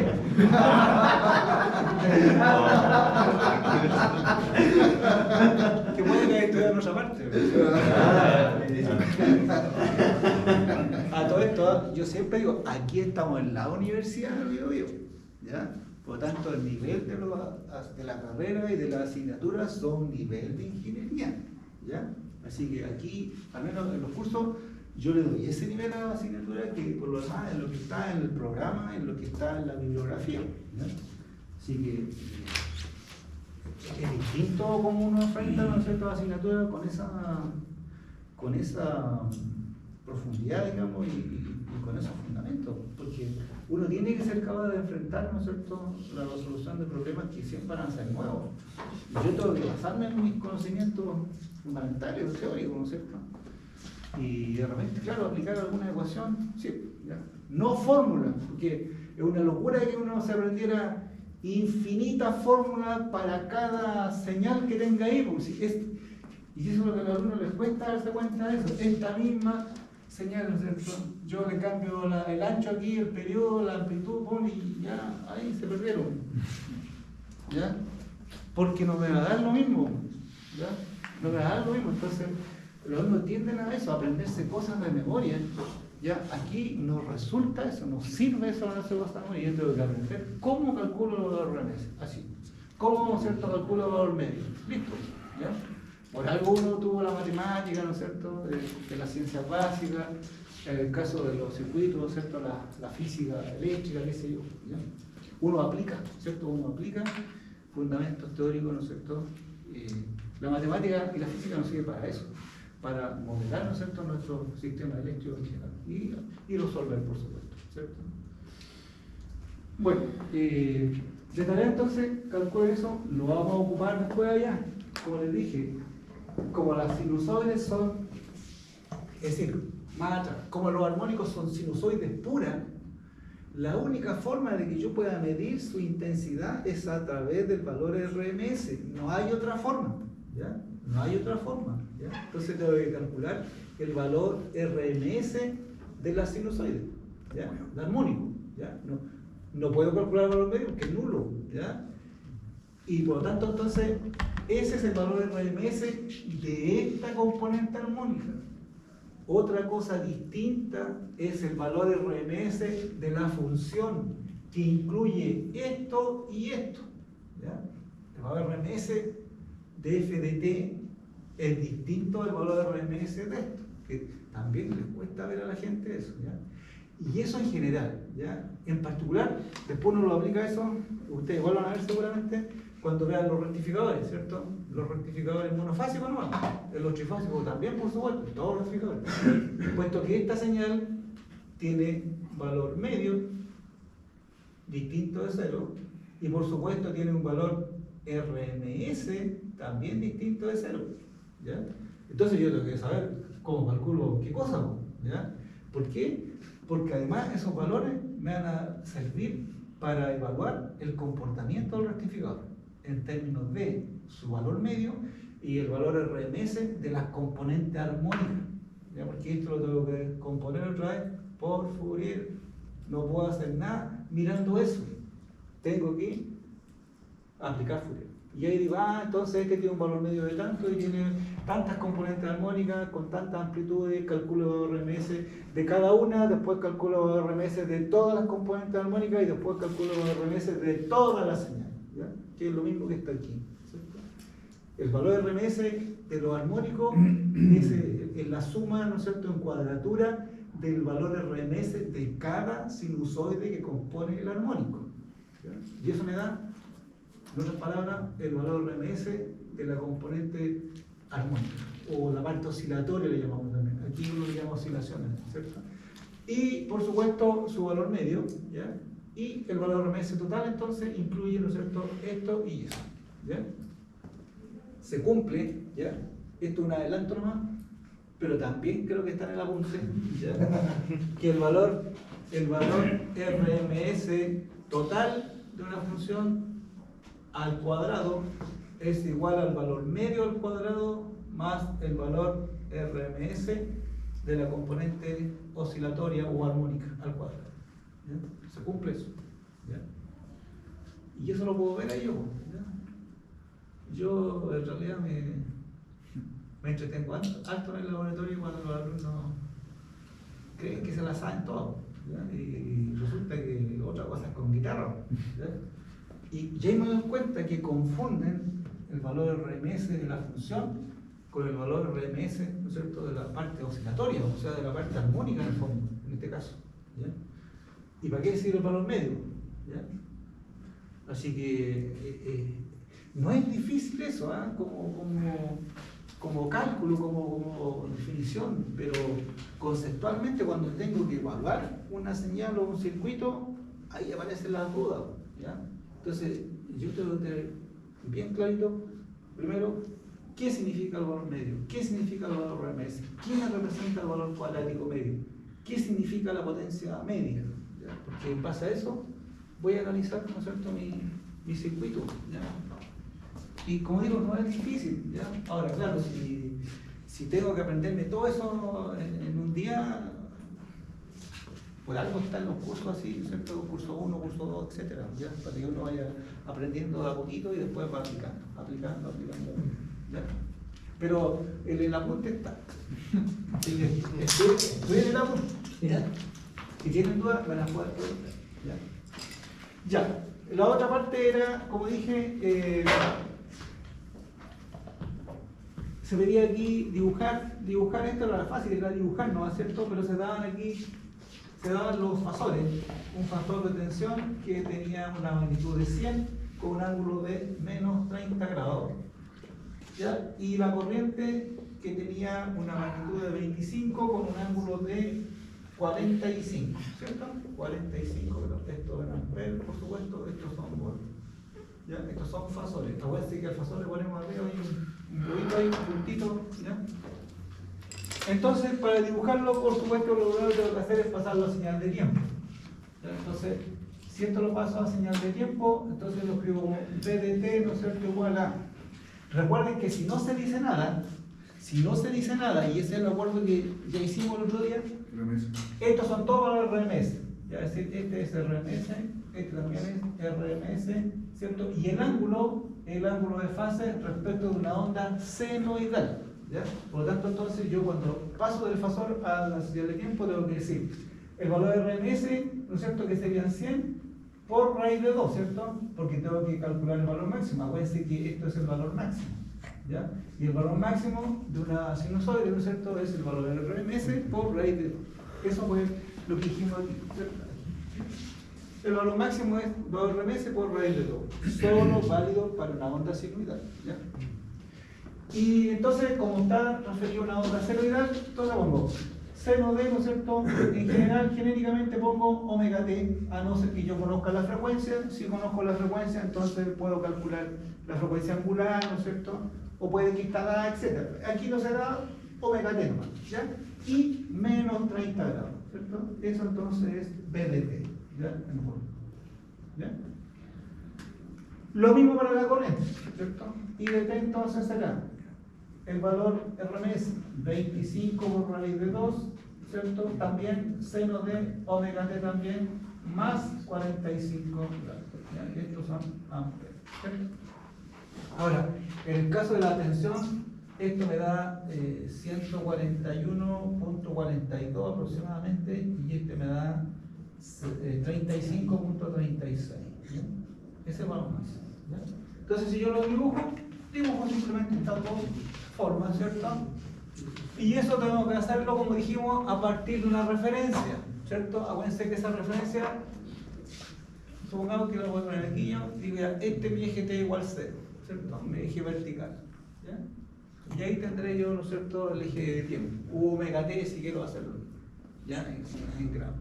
que puede que haya estudiado en otra parte. A todo esto, yo siempre digo, aquí estamos en la Universidad del Biobío, ¿ya? Por lo tanto, el nivel de la carrera y de la asignatura son nivel de ingeniería, ¿ya? Así que aquí, al menos en los cursos, yo le doy ese nivel a la asignatura que por lo demás es lo que está en el programa, en lo que está en la bibliografía, ¿ya? Así que es distinto como uno enfrenta, ¿no es cierto?, la asignatura con esa profundidad, digamos, y con esos fundamentos, porque uno tiene que ser capaz de enfrentar, ¿no es cierto?, la resolución de problemas que siempre van a ser nuevos. Y yo tengo que basarme en mis conocimientos fundamentales, teóricos, ¿no es cierto? Y de repente, claro, aplicar alguna ecuación, sí, ¿ya? No fórmulas, porque es una locura que uno se aprendiera infinitas fórmulas para cada señal que tenga ahí, porque y eso es lo que a los alumnos les cuesta darse cuenta de eso. Esta misma señal, ¿no es cierto? Yo le cambio el ancho aquí, el periodo, la amplitud, y ya ahí se perdieron, ¿ya? Porque no me va a dar lo mismo, ¿ya? No me va a dar lo mismo, entonces los alumnos tienden a eso, a aprenderse cosas de memoria. Ya, aquí nos resulta eso, nos sirve eso para hacer cosas de memoria. Y yo tengo que aprender cómo calculo el valor RMS, así. ¿Cómo, cierto, calculo el valor medio? Listo, ¿ya? Por algo uno tuvo la matemática, ¿no es cierto?, de las ciencias básicas, En el caso de los circuitos, ¿cierto? La física eléctrica, qué sé yo, ¿ya? Uno aplica, ¿cierto? Uno aplica fundamentos teóricos, ¿no es cierto? La matemática y la física nos sirve para eso, para modelar, ¿no es cierto?, nuestro sistema eléctrico en general y resolver, por supuesto, ¿cierto? Bueno, de tarea entonces, calculen eso, lo vamos a ocupar después allá. Como les dije, como las sinusoides son, es decir, más atrás, como los armónicos son sinusoides puras, la única forma de que yo pueda medir su intensidad es a través del valor RMS, no hay otra forma, ¿ya? No hay otra forma, ¿ya? Entonces tengo que calcular el valor RMS de la sinusoide, ¿ya? El armónico, ¿ya? No puedo calcular el valor medio porque es nulo, ¿ya? Y por lo tanto, entonces, ese es el valor RMS de esta componente armónica. Otra cosa distinta es el valor RMS de la función, que incluye esto y esto, ¿ya? El valor RMS de f de t es distinto del valor RMS de esto, que también les cuesta ver a la gente eso, ¿ya? Y eso en general, ¿ya? En particular, después uno lo aplica a eso, ustedes igual van a ver seguramente cuando vean los rectificadores, ¿cierto? Los rectificadores monofásicos no, los trifásicos también, por supuesto, todos los rectificadores. Puesto que esta señal tiene valor medio, distinto de cero, y por supuesto tiene un valor RMS también distinto de cero, ¿ya? Entonces yo tengo que saber cómo calculo qué cosa, ¿ya? ¿Por qué? Porque además esos valores me van a servir para evaluar el comportamiento del rectificador en términos de su valor medio y el valor RMS de las componentes armónicas, ¿ya? Porque esto lo tengo que componer otra vez por Fourier. No puedo hacer nada mirando eso, tengo que aplicar Fourier. Y ahí digo, entonces este tiene un valor medio de tanto y tiene tantas componentes armónicas con tantas amplitudes, calculo el RMS de cada una, después calculo el RMS de todas las componentes armónicas y después calculo el RMS de toda la señal, ¿ya? Que es lo mismo que está aquí, ¿cierto? El valor RMS de los armónicos es la suma, ¿no es cierto?, en cuadratura del valor RMS de cada sinusoide que compone el armónico, ¿ya? Y eso me da, en otras palabras, el valor RMS de la componente armónica, o la parte oscilatoria le llamamos también. Aquí uno le llama oscilaciones, ¿cierto? Y, por supuesto, su valor medio, ¿ya? Y el valor RMS total, entonces, incluye, ¿no es cierto?, esto y eso, ¿ya? Se cumple, ¿ya? Esto es un adelanto nomás, pero también creo que está en el apunte, ¿ya? Que el valor RMS total de una función al cuadrado es igual al valor medio al cuadrado más el valor RMS de la componente oscilatoria o armónica al cuadrado, ¿ya? Se cumple eso, ¿ya? Y eso lo puedo ver ahí yo, ¿ya? Yo en realidad me entretengo harto en el laboratorio cuando los alumnos creen que se la saben todo, ¿ya? Y resulta que otra cosa es con guitarra, ¿ya? Y ya me doy cuenta que confunden el valor RMS de la función con el valor RMS, ¿no es cierto?, de la parte oscilatoria, o sea, de la parte armónica en el fondo, en este caso, ¿ya? ¿Y para qué decir el valor medio? ¿Ya? Así que no es difícil eso, ¿eh? Como cálculo, como definición, pero conceptualmente cuando tengo que evaluar una señal o un circuito, ahí aparecen las dudas, ¿ya? Entonces, yo tengo que tener bien clarito, primero, ¿qué significa el valor medio? ¿Qué significa el valor RMS? ¿Quién representa el valor cuadrático medio? ¿Qué significa la potencia media? ¿Ya? Porque en base a eso voy a analizar, ¿no es cierto?, mi circuito, ¿ya? Y como digo, no es difícil, ¿ya? Ahora, claro, si tengo que aprenderme todo eso en un día, por algo están los cursos así, ¿cierto? Curso 1, curso 2, etc. ¿Ya? Para que uno vaya aprendiendo de a poquito y después va aplicando, ¿ya? Pero el apunte está. Estudien el apunte, ¿ya? Si tienen dudas, me las pueden preguntar, ¿ya? Ya, la otra parte era, como dije, se pedía aquí dibujar esto era fácil, era dibujar, ¿no es cierto? Pero se daban los fasores, un factor de tensión que tenía una magnitud de 100 con un ángulo de menos 30 grados, ¿ya? Y la corriente que tenía una magnitud de 25 con un ángulo de 45, ¿cierto? 45, pero esto en amperes, por supuesto, estos son volts. ¿Ya? Estos son fasores. Acuérdense que al fasor le ponemos arriba un cubito ahí, un puntito, ¿ya? Entonces, para dibujarlo, por supuesto, lo primero que tengo que hacer es pasarlo a señal de tiempo. ¿Ya? Entonces, si esto lo paso a señal de tiempo, entonces lo escribo como VDT, ¿no es cierto?, igual a... Recuerden que si no se dice nada, y ese es el acuerdo que ya hicimos el otro día, Remesa. estos son todos RMS. Ya, es decir, este es RMS, este también es RMS, ¿cierto? Y el ángulo de fase respecto de una onda senoidal, ¿ya? Por lo tanto, entonces yo cuando paso del fasor a la señal de tiempo tengo que decir el valor de RMS, ¿no es cierto?, que serían 100 por raíz de 2, ¿cierto? Porque tengo que calcular el valor máximo. Acuérdense que esto es el valor máximo, ¿ya? Y el valor máximo de una sinusoide, ¿no es cierto?, es el valor de RMS por raíz de 2. Eso fue lo que dijimos aquí, ¿cierto? El valor máximo es 2 RMS por raíz de 2, solo válido para una onda sinusoidal, ¿ya? Y entonces, como está referido a una onda senoidal, entonces pongo seno de, ¿no es cierto? En general, genéricamente pongo omega t, a no ser que yo conozca la frecuencia. Si conozco la frecuencia, entonces puedo calcular la frecuencia angular, ¿no es cierto? O puede que está dada, etc. Aquí no se da omega t nomás, ¿ya? Y menos 30 grados, ¿cierto? Eso entonces es BDT, ¿ya? ¿Ya? Lo mismo para la corriente, ¿cierto? Y DT entonces será el valor RMS 25 por raíz de 2, ¿cierto? También seno de omega t también más 45 grados. ¿Ya? Y estos son amperes, ¿cierto? Ahora, en el caso de la tensión, esto me da 141.42 aproximadamente y este me da 35.36. Ese es el valor máximo. ¿Ya? Entonces, si yo lo dibujo simplemente estas dos formas, ¿cierto? Y eso tengo que hacerlo, como dijimos, a partir de una referencia, ¿cierto? Acuérdense que esa referencia, supongamos que la voy a poner aquí, yo digo ya, este mi eje t igual 0, ¿cierto? Mi eje vertical, ¿ya? Y ahí tendré yo, ¿no es cierto?, el eje de tiempo, omega t si quiero hacerlo, ¿ya? En gramos.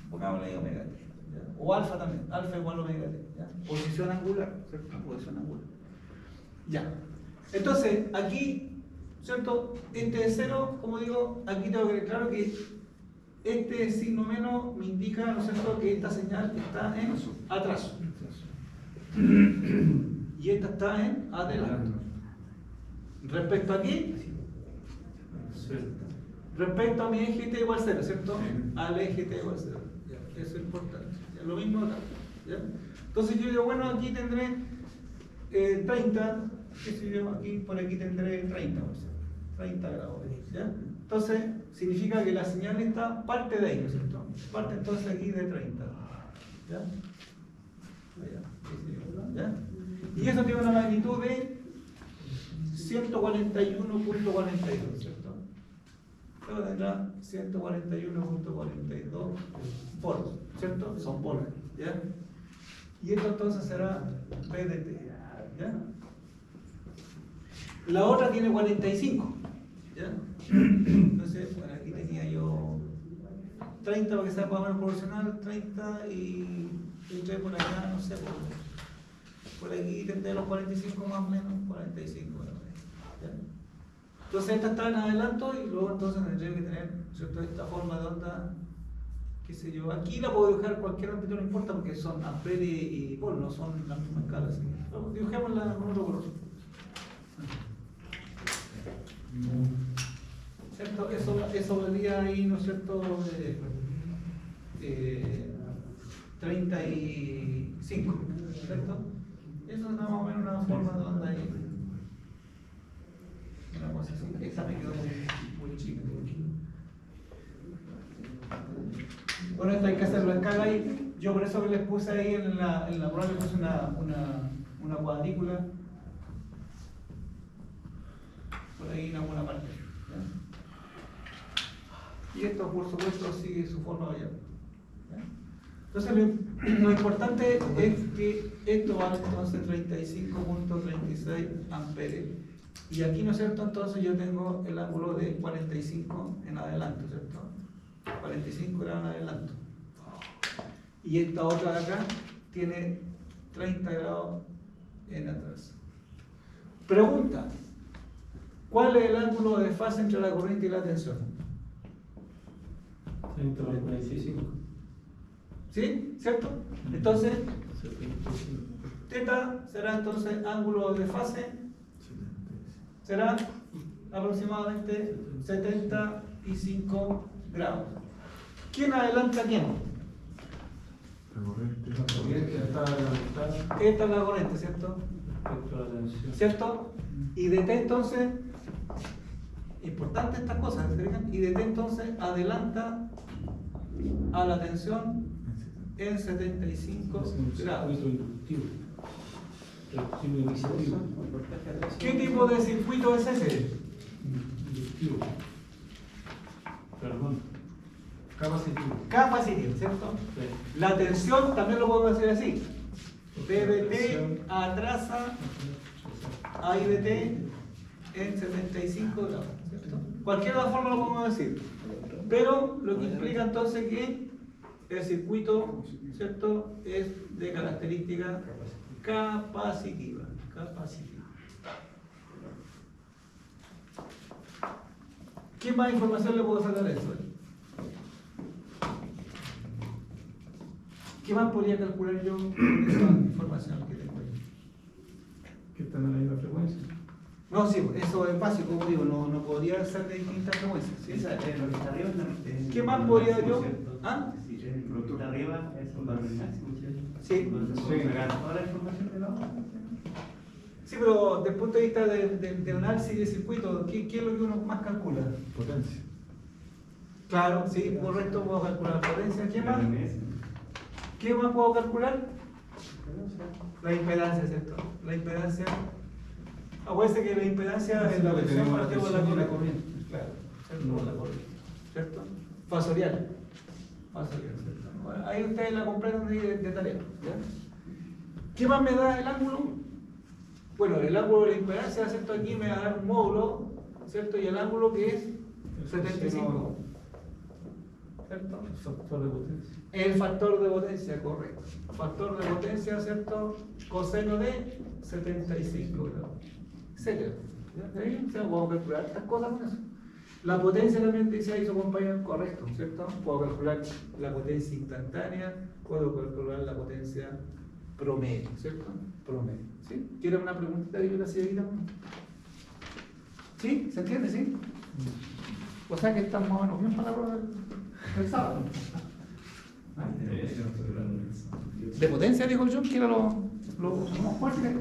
Pongámosle ahí omega t, ¿ya? O alfa también, alfa igual omega t, ¿ya? Posición angular, ¿cierto? Posición angular. Ya. Entonces, aquí, ¿cierto? Este es 0, como digo, aquí tengo que ver claro que este signo menos me indica, ¿no es cierto?, que esta señal está en atraso. Y esta está en adelanto. Respecto a qué? Respecto a mi eje t igual 0, ¿cierto? Al eje t igual 0. Ya, eso es importante. Ya, lo mismo acá. ¿Ya? Entonces yo digo, bueno, aquí tendré 30, qué sé yo, aquí por aquí tendré 30 grados. ¿Ya? Entonces significa que la señal está parte de ahí, ¿no es cierto? Parte entonces aquí de 30. ¿Ya? Allá, ¿ya? Y eso tiene una magnitud de 141.42, ¿cierto? Luego tendrá 141.42 volts, ¿cierto? Son volts, ¿ya? Y esto entonces será VDT, ¿ya? La otra tiene 45, ¿ya? Entonces, bueno, aquí tenía yo 30 para que sea más o menos proporcional, 30 y entré por acá, no sé, por aquí tendré los 45 más o menos, 45, ¿ya? Entonces esta está en adelanto y luego entonces tendría que tener, ¿cierto?, esta forma de onda, qué sé yo. Aquí la puedo dibujar cualquier ámbito, no importa porque son amperes y volt, no son la misma escala. Así. Dibujémosla con otro color. ¿Cierto? Eso valía ahí, ¿no es cierto?, 35, ¿cierto? Eso es más o menos una forma de onda ahí. Una cosa así. Esa me quedó muy chica. Bueno, esto hay que hacerlo en escala ahí. Yo por eso que les puse ahí en la prueba, les puse una cuadrícula. por ahí en alguna parte. ¿Ya? Y esto, por supuesto, sigue su forma variable. ¿Ya? Entonces, lo importante es que esto vale entonces 35.36 amperes. Y aquí, ¿no es cierto? Entonces yo tengo el ángulo de 45 en adelanto, ¿cierto? 45 grados en adelanto. Y esta otra de acá tiene 30 grados en atrás. Pregunta: ¿cuál es el ángulo de fase entre la corriente y la tensión? 145. ¿Sí? ¿Cierto? Entonces, θ será entonces ángulo de fase, será aproximadamente 75 grados. ¿Quién adelanta a quién? La corriente. La corriente está adelantada Esta es la corriente, ¿cierto? respecto a la tensión. ¿Cierto? Y dt entonces, importante estas cosas, ¿se fijan? Y dt entonces adelanta a la tensión en 75 grados. Inductivo. Iniciativo. ¿Qué tipo de circuito es ese? Inductivo. Perdón. Capacitivo. Capacitivo, ¿cierto? Sí. La tensión también lo podemos hacer así. PBT atrasa a IBT en 75 grados, ¿cierto? Cualquier otra forma lo podemos decir. Pero lo que implica entonces que el circuito, ¿cierto?, es de característica capacitiva. Capacitiva. ¿Qué más información le puedo sacar de eso? ¿Qué más podría calcular yo con esa información que tengo ahí? Que están en la misma frecuencia. No, sí, eso es básico, como digo, no podría ser de distintas frecuencias. ¿Sí? Lo que está arriba es ¿Qué más podría yo? ¿Ah? Sí, lo que está arriba es un valor máximo, ¿cierto? Sí. Entonces, sacar toda la información de la otra. Sí, pero desde el punto de vista del análisis de circuito, ¿qué es lo que uno más calcula? Potencia. Claro, sí, correcto, puedo calcular la potencia. ¿Qué más? ¿Qué más puedo calcular? La impedancia, ¿cierto? La impedancia. Acuérdense que la impedancia es la presión partida por la corriente. Claro, ¿cierto? Por la corriente, ¿cierto? Fasorial. Fasorial, ¿cierto? Bueno, ahí ustedes la completan de tarea. ¿Ya? ¿Qué más me da el ángulo? Bueno, el ángulo de la impedancia, ¿cierto? Aquí me va a dar un módulo, ¿cierto? Y el ángulo que es 75. ¿Cierto? Factor de potencia. El factor de potencia, correcto. Factor de potencia, ¿cierto? Coseno de 75 grados. Etcétera. ¿Ya? ¿Sí? O sea, puedo calcular estas cosas con eso. La potencia también dice ahí su compañero, correcto, ¿cierto? Puedo calcular la potencia instantánea, puedo calcular la potencia promedio, ¿cierto? Promedio. ¿Sí? ¿Quieren una preguntita de la señorita? ¿Sí? ¿Se entiende? ¿Sí? O sea que estamos más o menos bien para la prueba del sábado. De potencia, dijo el John, que era lo más fuerte.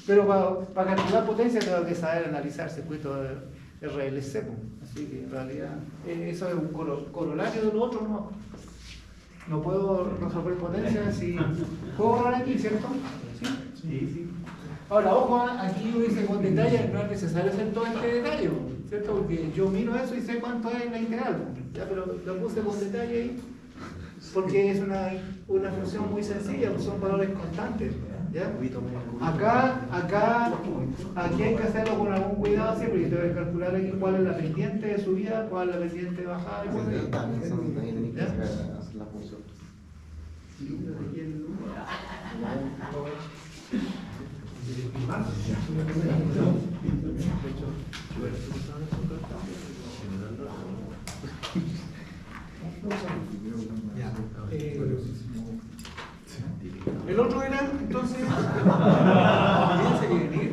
Pero para calcular potencia tengo que saber analizar circuito de RLC. Así que en realidad eso es un corolario de lo otro. No puedo resolver potencia si puedo hablar aquí, ¿cierto? ¿Sí? Sí. Ahora, ojo, aquí yo hice con detalle, no es necesario hacer todo este detalle, ¿cierto? Porque yo miro eso y sé cuánto es la integral, ¿ya? Pero lo puse con detalle ahí, porque es una función muy sencilla, son valores constantes, ¿ya? Aquí hay que hacerlo con algún cuidado siempre, y tengo que calcular aquí cuál es la pendiente de subida, cuál es la pendiente de bajada, y cuál es la función. El otro era, entonces, ¿quién se quiere venir?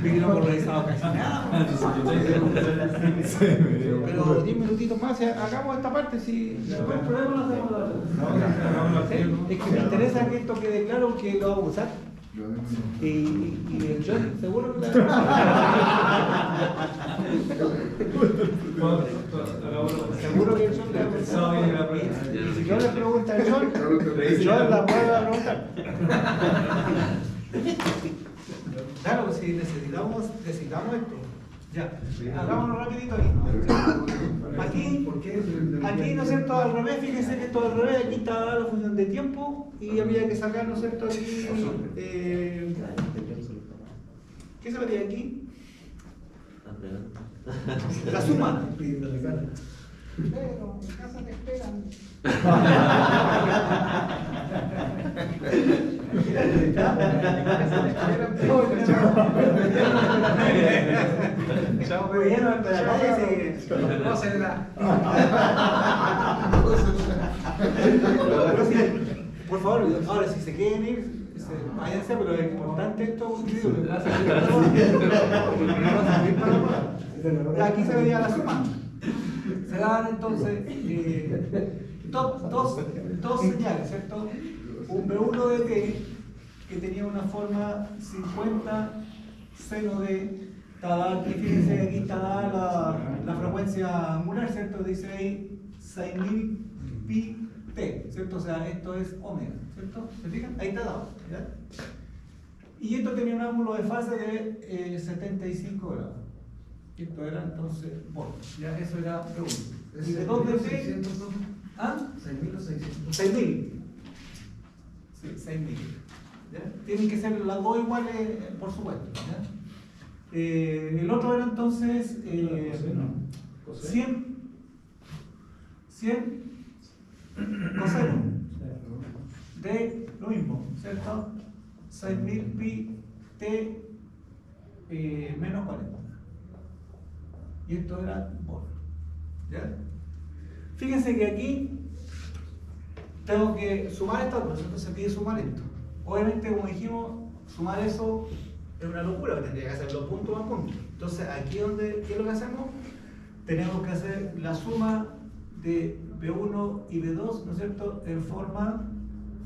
Que no hemos realizado casi nada. Pero 10 minutitos más, hagamos esta parte, si después el problema lo hacemos la otra. Es que me interesa que esto quede claro que lo vamos a usar. Y el John, seguro que seguro que el John le va a preguntar. Y si yo le pregunto al John, el John la puede preguntar. Claro, si necesita. decidamos esto. Ya, hagámoslo rapidito aquí. Aquí, ¿no es cierto? Al revés, fíjense que esto al revés, aquí está la función de tiempo y había que sacar, ¿no es cierto? Aquí, ¿qué se vería aquí? La suma. Pero en casa te esperan. Por favor, ahora si se quieren ir, váyanse, pero es importante esto. Aquí se veía la suma. Se dan entonces dos señales, ¿cierto? Un B1 de T que tenía una forma 50 seno de, aquí fíjense que aquí está la frecuencia angular, ¿cierto? Dice ahí 6000 pi T, ¿cierto? O sea, esto es omega, ¿cierto? ¿Se fijan? Ahí está dado, ¿ya? Y esto tenía un ángulo de fase de 75 grados. Esto era entonces voltios, ya eso era B1. ¿Y de dónde T? ¿Ah? 6.000 o 600. 6.000. Sí, 6.000. ¿Ya? Tienen que ser las dos iguales, por supuesto. ¿Ya? El otro era entonces 100 coseno de lo mismo, ¿cierto? 6.000 pi T menos 40. Y esto era por. ¿Ya? Fíjense que aquí tengo que sumar esto, por ejemplo, se pide sumar esto. Obviamente, como dijimos, sumar eso es una locura, tendría que hacerlo punto a punto. Entonces, aquí ¿qué es lo que hacemos? Tenemos que hacer la suma de B1 y B2, ¿no es cierto?, en forma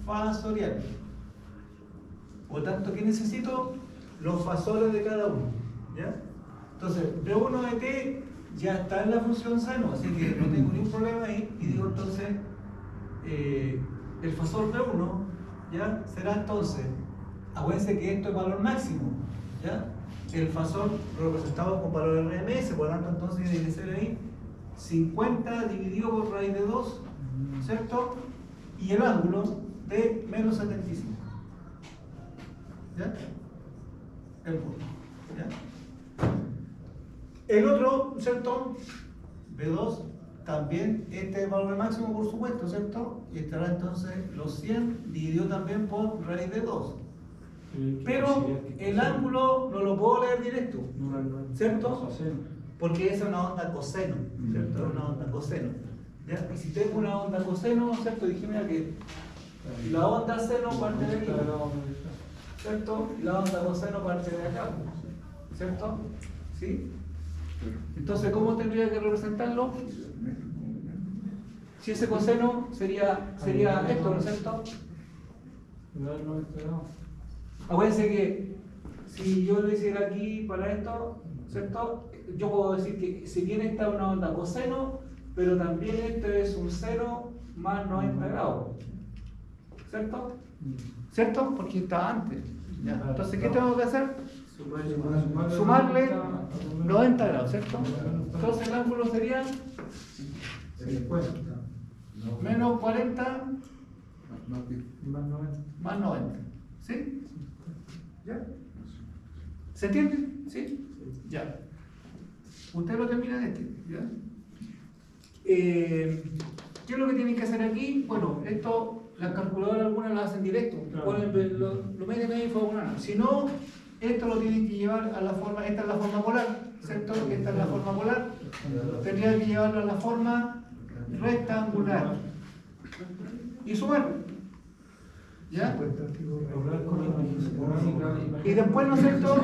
fasorial. Por lo tanto, ¿qué necesito? Los fasores de cada uno. ¿Ya? Entonces, B1 de T ya está en la función seno, así que no tengo ningún problema ahí. Y digo entonces, el fasor B1 ¿ya? Será entonces, acuérdense que esto es valor máximo, ¿ya? El fasor representado con valor RMS, por lo tanto entonces tiene que ser ahí 50 dividido por raíz de 2, ¿cierto? Y el ángulo de menos 75. ¿Ya? El punto. ¿Ya? El otro, ¿cierto? B2, también este es valor máximo, por supuesto, ¿cierto? Y estará entonces los 100 dividido también por raíz de 2. Pero el ángulo no lo puedo leer directo, ¿cierto? Porque esa es una onda coseno, ¿cierto? Una onda coseno. ¿Ya? Y si tengo una onda coseno, ¿cierto? Dijimos que la onda seno parte de aquí, ¿cierto? Y la onda coseno parte de acá, ¿cierto? ¿Sí? Entonces, ¿cómo tendría que representarlo? Si ese coseno sería esto, ¿no es cierto? Acuérdense que si yo lo hiciera aquí para esto, ¿cierto? Yo puedo decir que si bien esta es una onda coseno, pero también esto es un seno más 90 grados. ¿Cierto? ¿Cierto? Porque estaba antes. ¿Ya? Entonces, ¿qué tengo que hacer? Sumarle 90 grados, ¿cierto? Entonces el ángulo sería menos 40 más 90. ¿Sí? ¿Ya? ¿Se entiende? ¿Sí? Ya. Usted lo termina de este. ¿Ya? ¿Qué es lo que tienen que hacer aquí? Bueno, esto, las calculadoras algunas las hacen directo. Lo meten ahí y fue una. Si no, esto lo tienen que llevar a la forma, esta es la forma polar, ¿cierto? Esta es la forma polar. Tendría que llevarlo a la forma rectangular. Y sumar. ¿Ya? Y después, ¿no es cierto?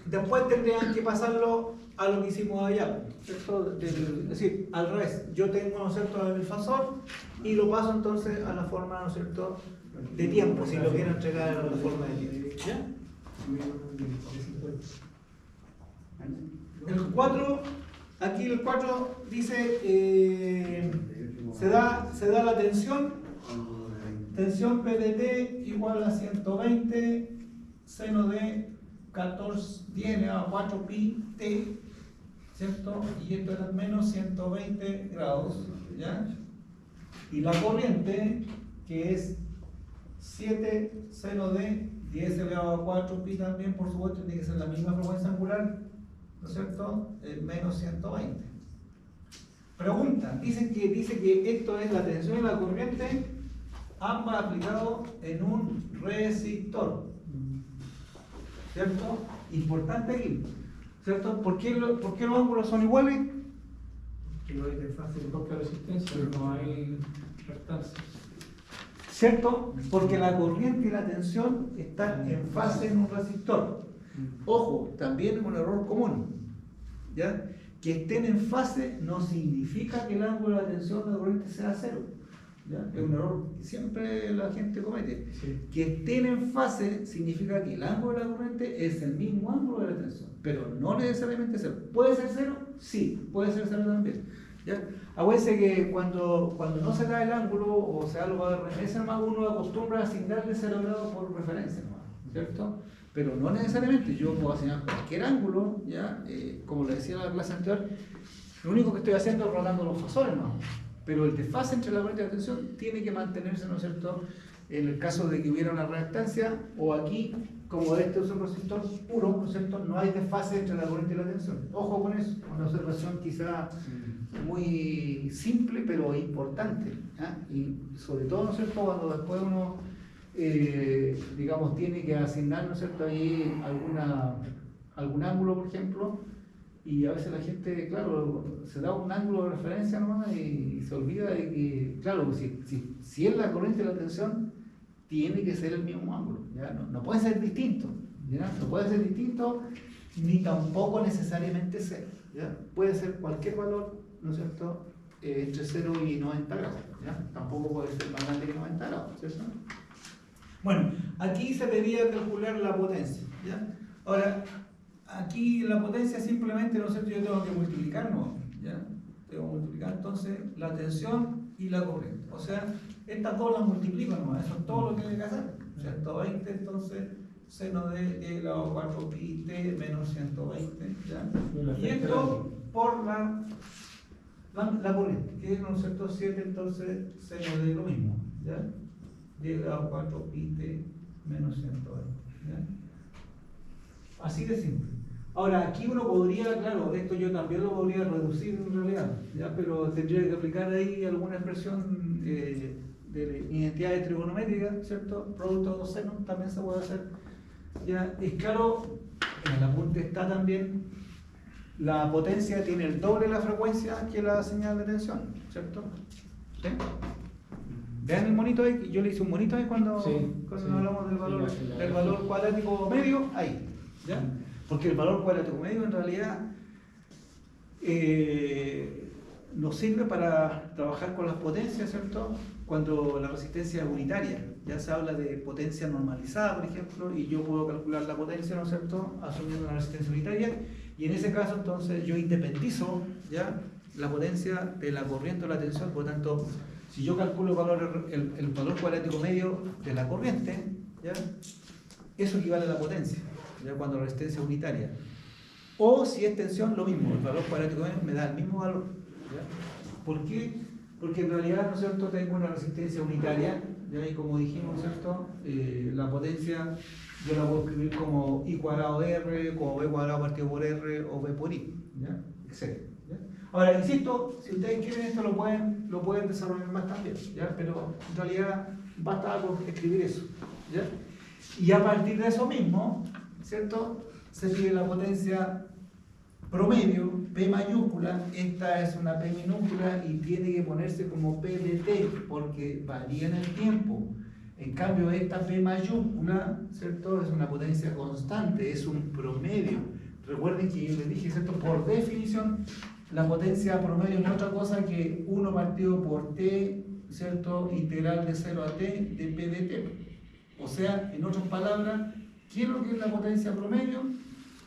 Después tendrían que pasarlo a lo que hicimos allá, ¿cierto? Es decir, al revés. Yo tengo, ¿no es cierto?, el fasor y lo paso entonces a la forma, ¿no es cierto?, de tiempo, si lo quiero entregar a la forma de tiempo. ¿Ya? El 4, aquí el 4 dice, se da la tensión PDT igual a 120 seno de 10 elevado a 4 pi t, ¿cierto? Y esto era menos 120 grados, ¿ya? Y la corriente, que es 7 seno de 10 elevado a 4 pi también, por supuesto, tiene que ser la misma frecuencia angular, ¿no es cierto? Menos 120. Pregunta, dice que esto es la tensión y la corriente, ambas aplicado en un resistor, ¿cierto? Importante aquí, ¿cierto? ¿Por qué los ángulos son iguales? Que no hay desfase de propia resistencia, no hay reactancia. ¿Cierto? Porque la corriente y la tensión están en fase en un resistor. Ojo, también es un error común, ¿ya? Que estén en fase no significa que el ángulo de la tensión de la corriente sea cero, ¿ya? Es un error que siempre la gente comete. Sí. Que estén en fase significa que el ángulo de la corriente es el mismo ángulo de la tensión, pero no necesariamente cero. ¿Puede ser cero? Sí, puede ser cero también, ¿ya? Acuérdense que cuando no se da el ángulo o se da algo de referencia, nomás uno acostumbra a asignarle 0 grados por referencia, nomás, ¿cierto? Pero no necesariamente, yo puedo asignar cualquier ángulo, ¿ya? Como le decía en la clase anterior, lo único que estoy haciendo es rotando los fasores, ¿no? Pero el desfase entre la corriente y la tensión tiene que mantenerse, ¿no es cierto? En el caso de que hubiera una reactancia, o aquí, como este es un resistor puro, ¿no es cierto? No hay desfase entre la corriente y la tensión. Ojo con eso, una observación quizá muy simple, pero importante, ¿ah? Y sobre todo, ¿no es cierto?, cuando después uno, digamos, tiene que asignar, ¿no es cierto?, ahí algún ángulo, por ejemplo, y a veces la gente, claro, se da un ángulo de referencia nomás y se olvida de que, claro, si es la corriente y la tensión, tiene que ser el mismo ángulo, ¿ya? No puede ser distinto, ¿ya? No puede ser distinto, ni tampoco necesariamente cero, ¿ya? Puede ser cualquier valor, ¿no es cierto?, entre 0 y 90 grados, ¿ya? Tampoco puede ser más grande que 90 grados, ¿cierto? Bueno, aquí se debía calcular la potencia, ¿ya? Ahora, aquí la potencia simplemente, ¿no es cierto?, yo tengo que multiplicar, ¿no? ¿Ya? Tengo que multiplicar entonces la tensión y la corriente. O sea, estas dos las multiplico nomás, eso es todo lo que hay que hacer. 120, entonces, seno de 10 elevado a 4 pi t menos 120, ¿ya? Y esto por la corriente, que es, ¿no es cierto?, 7, entonces, seno de lo mismo, ¿ya? 10 elevado a 4 pi t menos 120, ¿ya? Así de simple. Ahora, aquí uno podría, claro, esto yo también lo podría reducir en realidad, ¿ya? Pero tendría que aplicar ahí alguna expresión de identidades trigonométricas, ¿cierto? Producto de dos senos también se puede hacer, ¿ya? Es claro, en el apunte está también, la potencia tiene el doble de la frecuencia que la señal de tensión, ¿cierto? ¿Sí? Vean el monito ahí, yo le hice un monito ahí cuando hablamos del valor cuadrático medio, ahí, ¿ya? Porque el valor cuadrático medio en realidad nos sirve para trabajar con las potencias, ¿cierto? Cuando la resistencia es unitaria, ya se habla de potencia normalizada, por ejemplo, y yo puedo calcular la potencia, ¿no es cierto?, asumiendo una resistencia unitaria, y en ese caso entonces yo independizo, ¿ya?, la potencia de la corriente o la tensión. Por lo tanto, si yo calculo el valor cuadrático medio de la corriente, ¿ya?, eso equivale a la potencia, ya cuando la resistencia es unitaria. O si es tensión, lo mismo, el valor cuadrático medio me da el mismo valor, ¿ya? ¿Por qué? Porque en realidad, ¿no es cierto?, tengo una resistencia unitaria, ¿ya? Y como dijimos, ¿no es cierto?, la potencia yo la puedo escribir como I cuadrado de R, como B cuadrado partido por R, o B por I, ¿ya?, etc. ¿Ya? Ahora, insisto, si ustedes quieren esto lo pueden desarrollar más también, ¿ya? Pero en realidad basta con escribir eso, ¿ya? Y a partir de eso mismo, ¿cierto?, se pide la potencia promedio, P mayúscula. Esta es una P minúscula y tiene que ponerse como P de T porque varía en el tiempo. En cambio, esta P mayúscula, ¿cierto?, es una potencia constante, es un promedio. Recuerden que yo les dije, ¿cierto?, por definición, la potencia promedio no es otra cosa que 1 partido por T, ¿cierto?, integral de 0 a T de P de T. O sea, en otras palabras, ¿qué es lo que es la potencia promedio?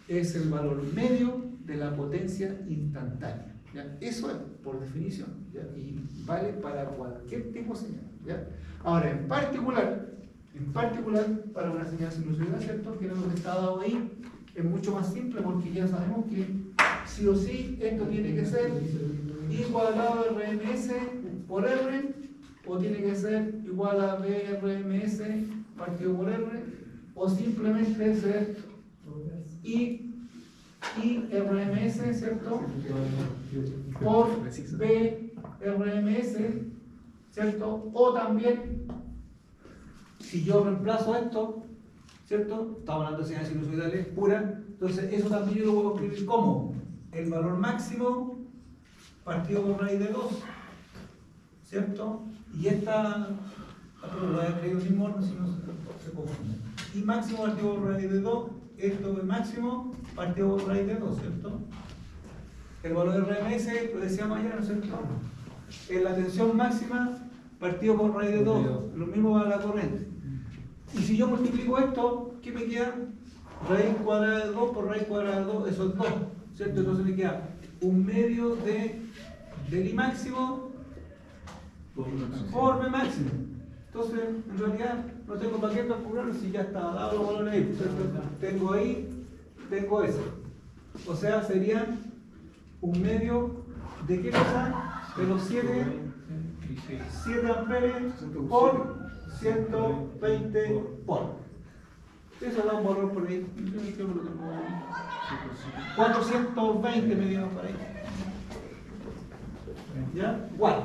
Es el valor medio de la potencia instantánea, ¿ya? Eso es, por definición, ¿ya? Y vale para cualquier tipo de señal, ¿ya? Ahora, en particular, En particular, para una señal sinusoidal, ¿cierto? Que era lo que está dado ahí, es mucho más simple porque ya sabemos que sí o sí esto tiene que ser I cuadrado RMS por R, o tiene que ser igual a BRMS partido por R, o simplemente ser IRMS, ¿cierto? Por BRMS, ¿cierto? O también, si yo reemplazo esto, ¿cierto? Estamos hablando de señales sinusoidales puras, entonces eso también yo lo puedo escribir como el valor máximo partido por raíz de 2, ¿cierto? Y esta, lo he escrito en mismo orden, si no se confunde. Y máximo partido por raíz de 2, esto es máximo partido por raíz de 2, ¿cierto? El valor de RMS, lo decíamos ayer, ¿no es cierto? Es la tensión máxima partido por raíz de 2, lo mismo va a la corriente. Y si yo multiplico esto, ¿qué me queda? Raíz cuadrada de 2 por raíz cuadrada de 2, eso es 2, ¿cierto? Entonces me queda un medio del I máximo por B máximo. Entonces, en realidad, no tengo para qué calcularlo si ya está dado los valores ahí. Tengo ahí, tengo ese. O sea, serían un medio de qué cosa? De los 7 amperes por 120 por. Eso da un valor por ahí. 420 me dio por ahí. ¿Ya? Igual.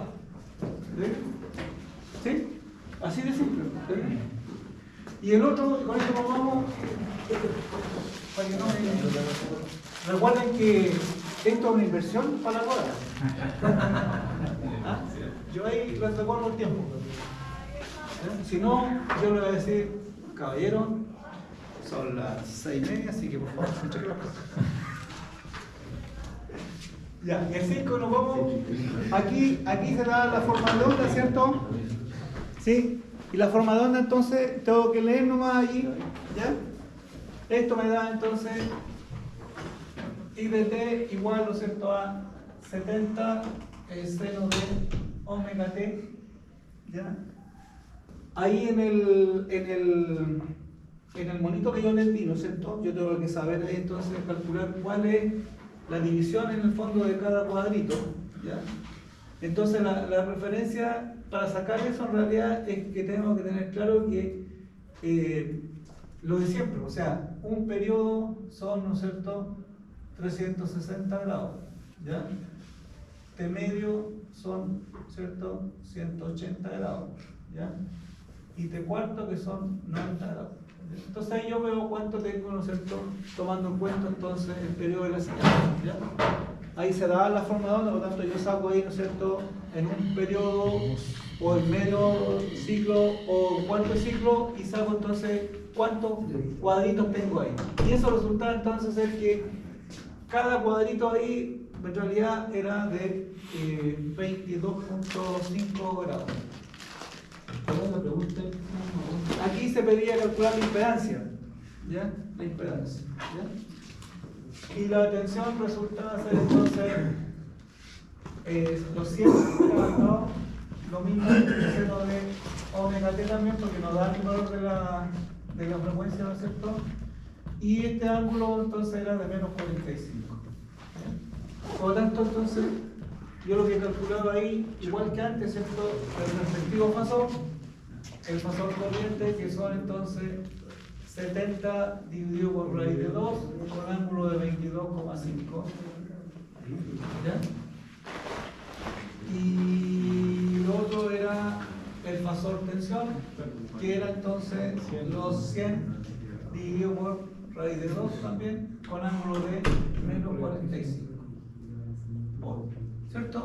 ¿Sí? Así de simple. Y el otro, con esto nos vamos. Para que no me... Recuerden que esto es una inversión para la rueda. ¿Ah? Yo ahí les recuerdo el tiempo. Si no, yo le voy a decir, caballero, son las 6:30, así que por favor, cheque las cosas. Ya, y el 5 nos vamos. Aquí se da la forma de onda, ¿cierto? ¿Sí? Y la forma de onda, entonces, tengo que leer nomás allí, ¿ya? Esto me da entonces I de t igual, ¿no es cierto?, a 70 seno de omega t, ¿ya? Ahí en el monito que yo les di, ¿no es cierto?, yo tengo que saber ahí entonces calcular cuál es la división en el fondo de cada cuadrito, ¿ya? Entonces la referencia para sacar eso en realidad es que tenemos que tener claro que lo de siempre, o sea, un periodo son, ¿no es cierto?, 360 grados, ¿ya? T medio son, ¿cierto?, 180 grados, ¿ya? Y T cuarto que son 90 grados. Entonces ahí yo veo cuánto tengo, ¿no es cierto?, tomando en cuenta entonces el periodo de la señal, ¿ya? Ahí se da la forma de onda, por lo tanto yo saco ahí, ¿no es cierto?, en un periodo o en medio ciclo o cuarto ciclo y saco entonces cuántos cuadritos tengo ahí. Y eso resulta entonces ser que cada cuadrito ahí en realidad era de 22.5 grados. Aquí se pedía calcular la impedancia, ¿ya? La impedancia, ¿ya? Y la tensión resulta ser entonces los 100 grados, lo mismo seno de omega t también, porque nos da el valor de la frecuencia, ¿no es cierto? Y este ángulo entonces era de menos 45. ¿Ya? Por lo tanto, entonces, yo lo que he calculado ahí, igual que antes, ¿cierto?, el respectivo fasor, el fasor corriente, que son entonces 70 dividido por raíz de 2, con ángulo de 22,5. ¿Ya? Y lo otro era el fasor tensión, que era entonces los 100 dividido por raíz de 2 también, con ángulo de menos 45. ¿Cierto?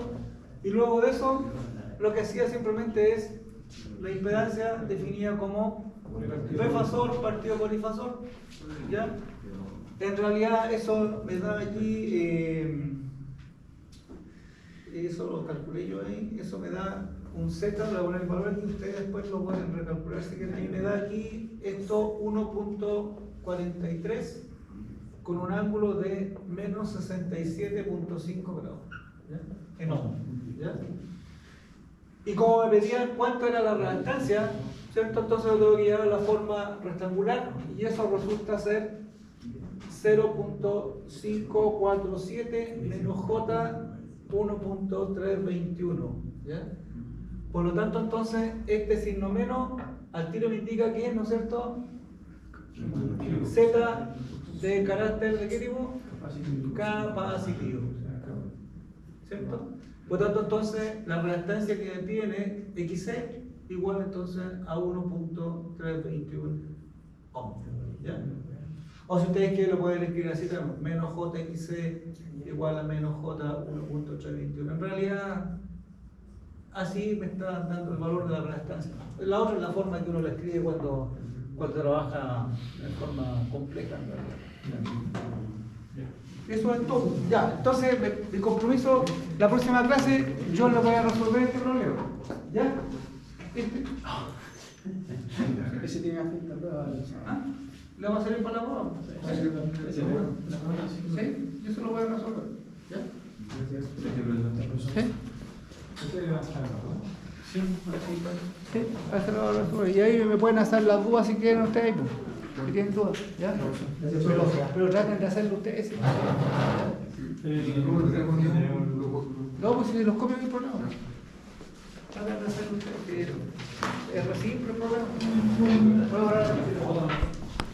Y luego de eso, lo que hacía simplemente es la impedancia definida como B fasor partido por I fasor, ¿ya? En realidad eso me da allí, eso lo calculé yo ahí, eso me da un Z, le voy a poner el valor aquí, ustedes después lo pueden recalcular si quieren. Ahí me da aquí esto 1.43 con un ángulo de menos 67.5 grados, ¿ya? En ohm, ¿ya? Y como me pedían cuánto era la reactancia, ¿cierto? Entonces lo tengo que llevar a la forma rectangular y eso resulta ser 0.547 menos J 1.321. ¿Ya? Por lo tanto, entonces, este signo menos al tiro me indica que, ¿no es cierto? Z de carácter de qué tipo? Capacitivo. ¿Cierto? Por lo tanto, entonces, la reactancia que tiene XC igual entonces a 1.321 ohms. ¿Ya? O si ustedes quieren lo pueden escribir así, tenemos menos JXC igual a menos J 1.321. En realidad, así me está dando el valor de la reactancia. La otra es la forma que uno la escribe cuando trabaja en forma compleja. En realidad. Eso es todo. Ya, entonces mi compromiso, la próxima clase yo le voy a resolver este problema. ¿Ya? Ese tiene que hacer la prueba. ¿Ah? ¿Le va a salir para la boda? ¿Seguro? ¿Sí? Yo se lo voy a resolver. ¿Ya? ¿Sí? Sí, a eso lo voy a resolver. Y ahí me pueden hacer las dudas si quieren ustedes. Pues. Si tienen dudas, ¿ya? Pero traten de hacerlo ustedes. ¿Sí? No, pues si los copian no hay problema. Traten de hacerlo ustedes. Es simple el problema. Voy a orar.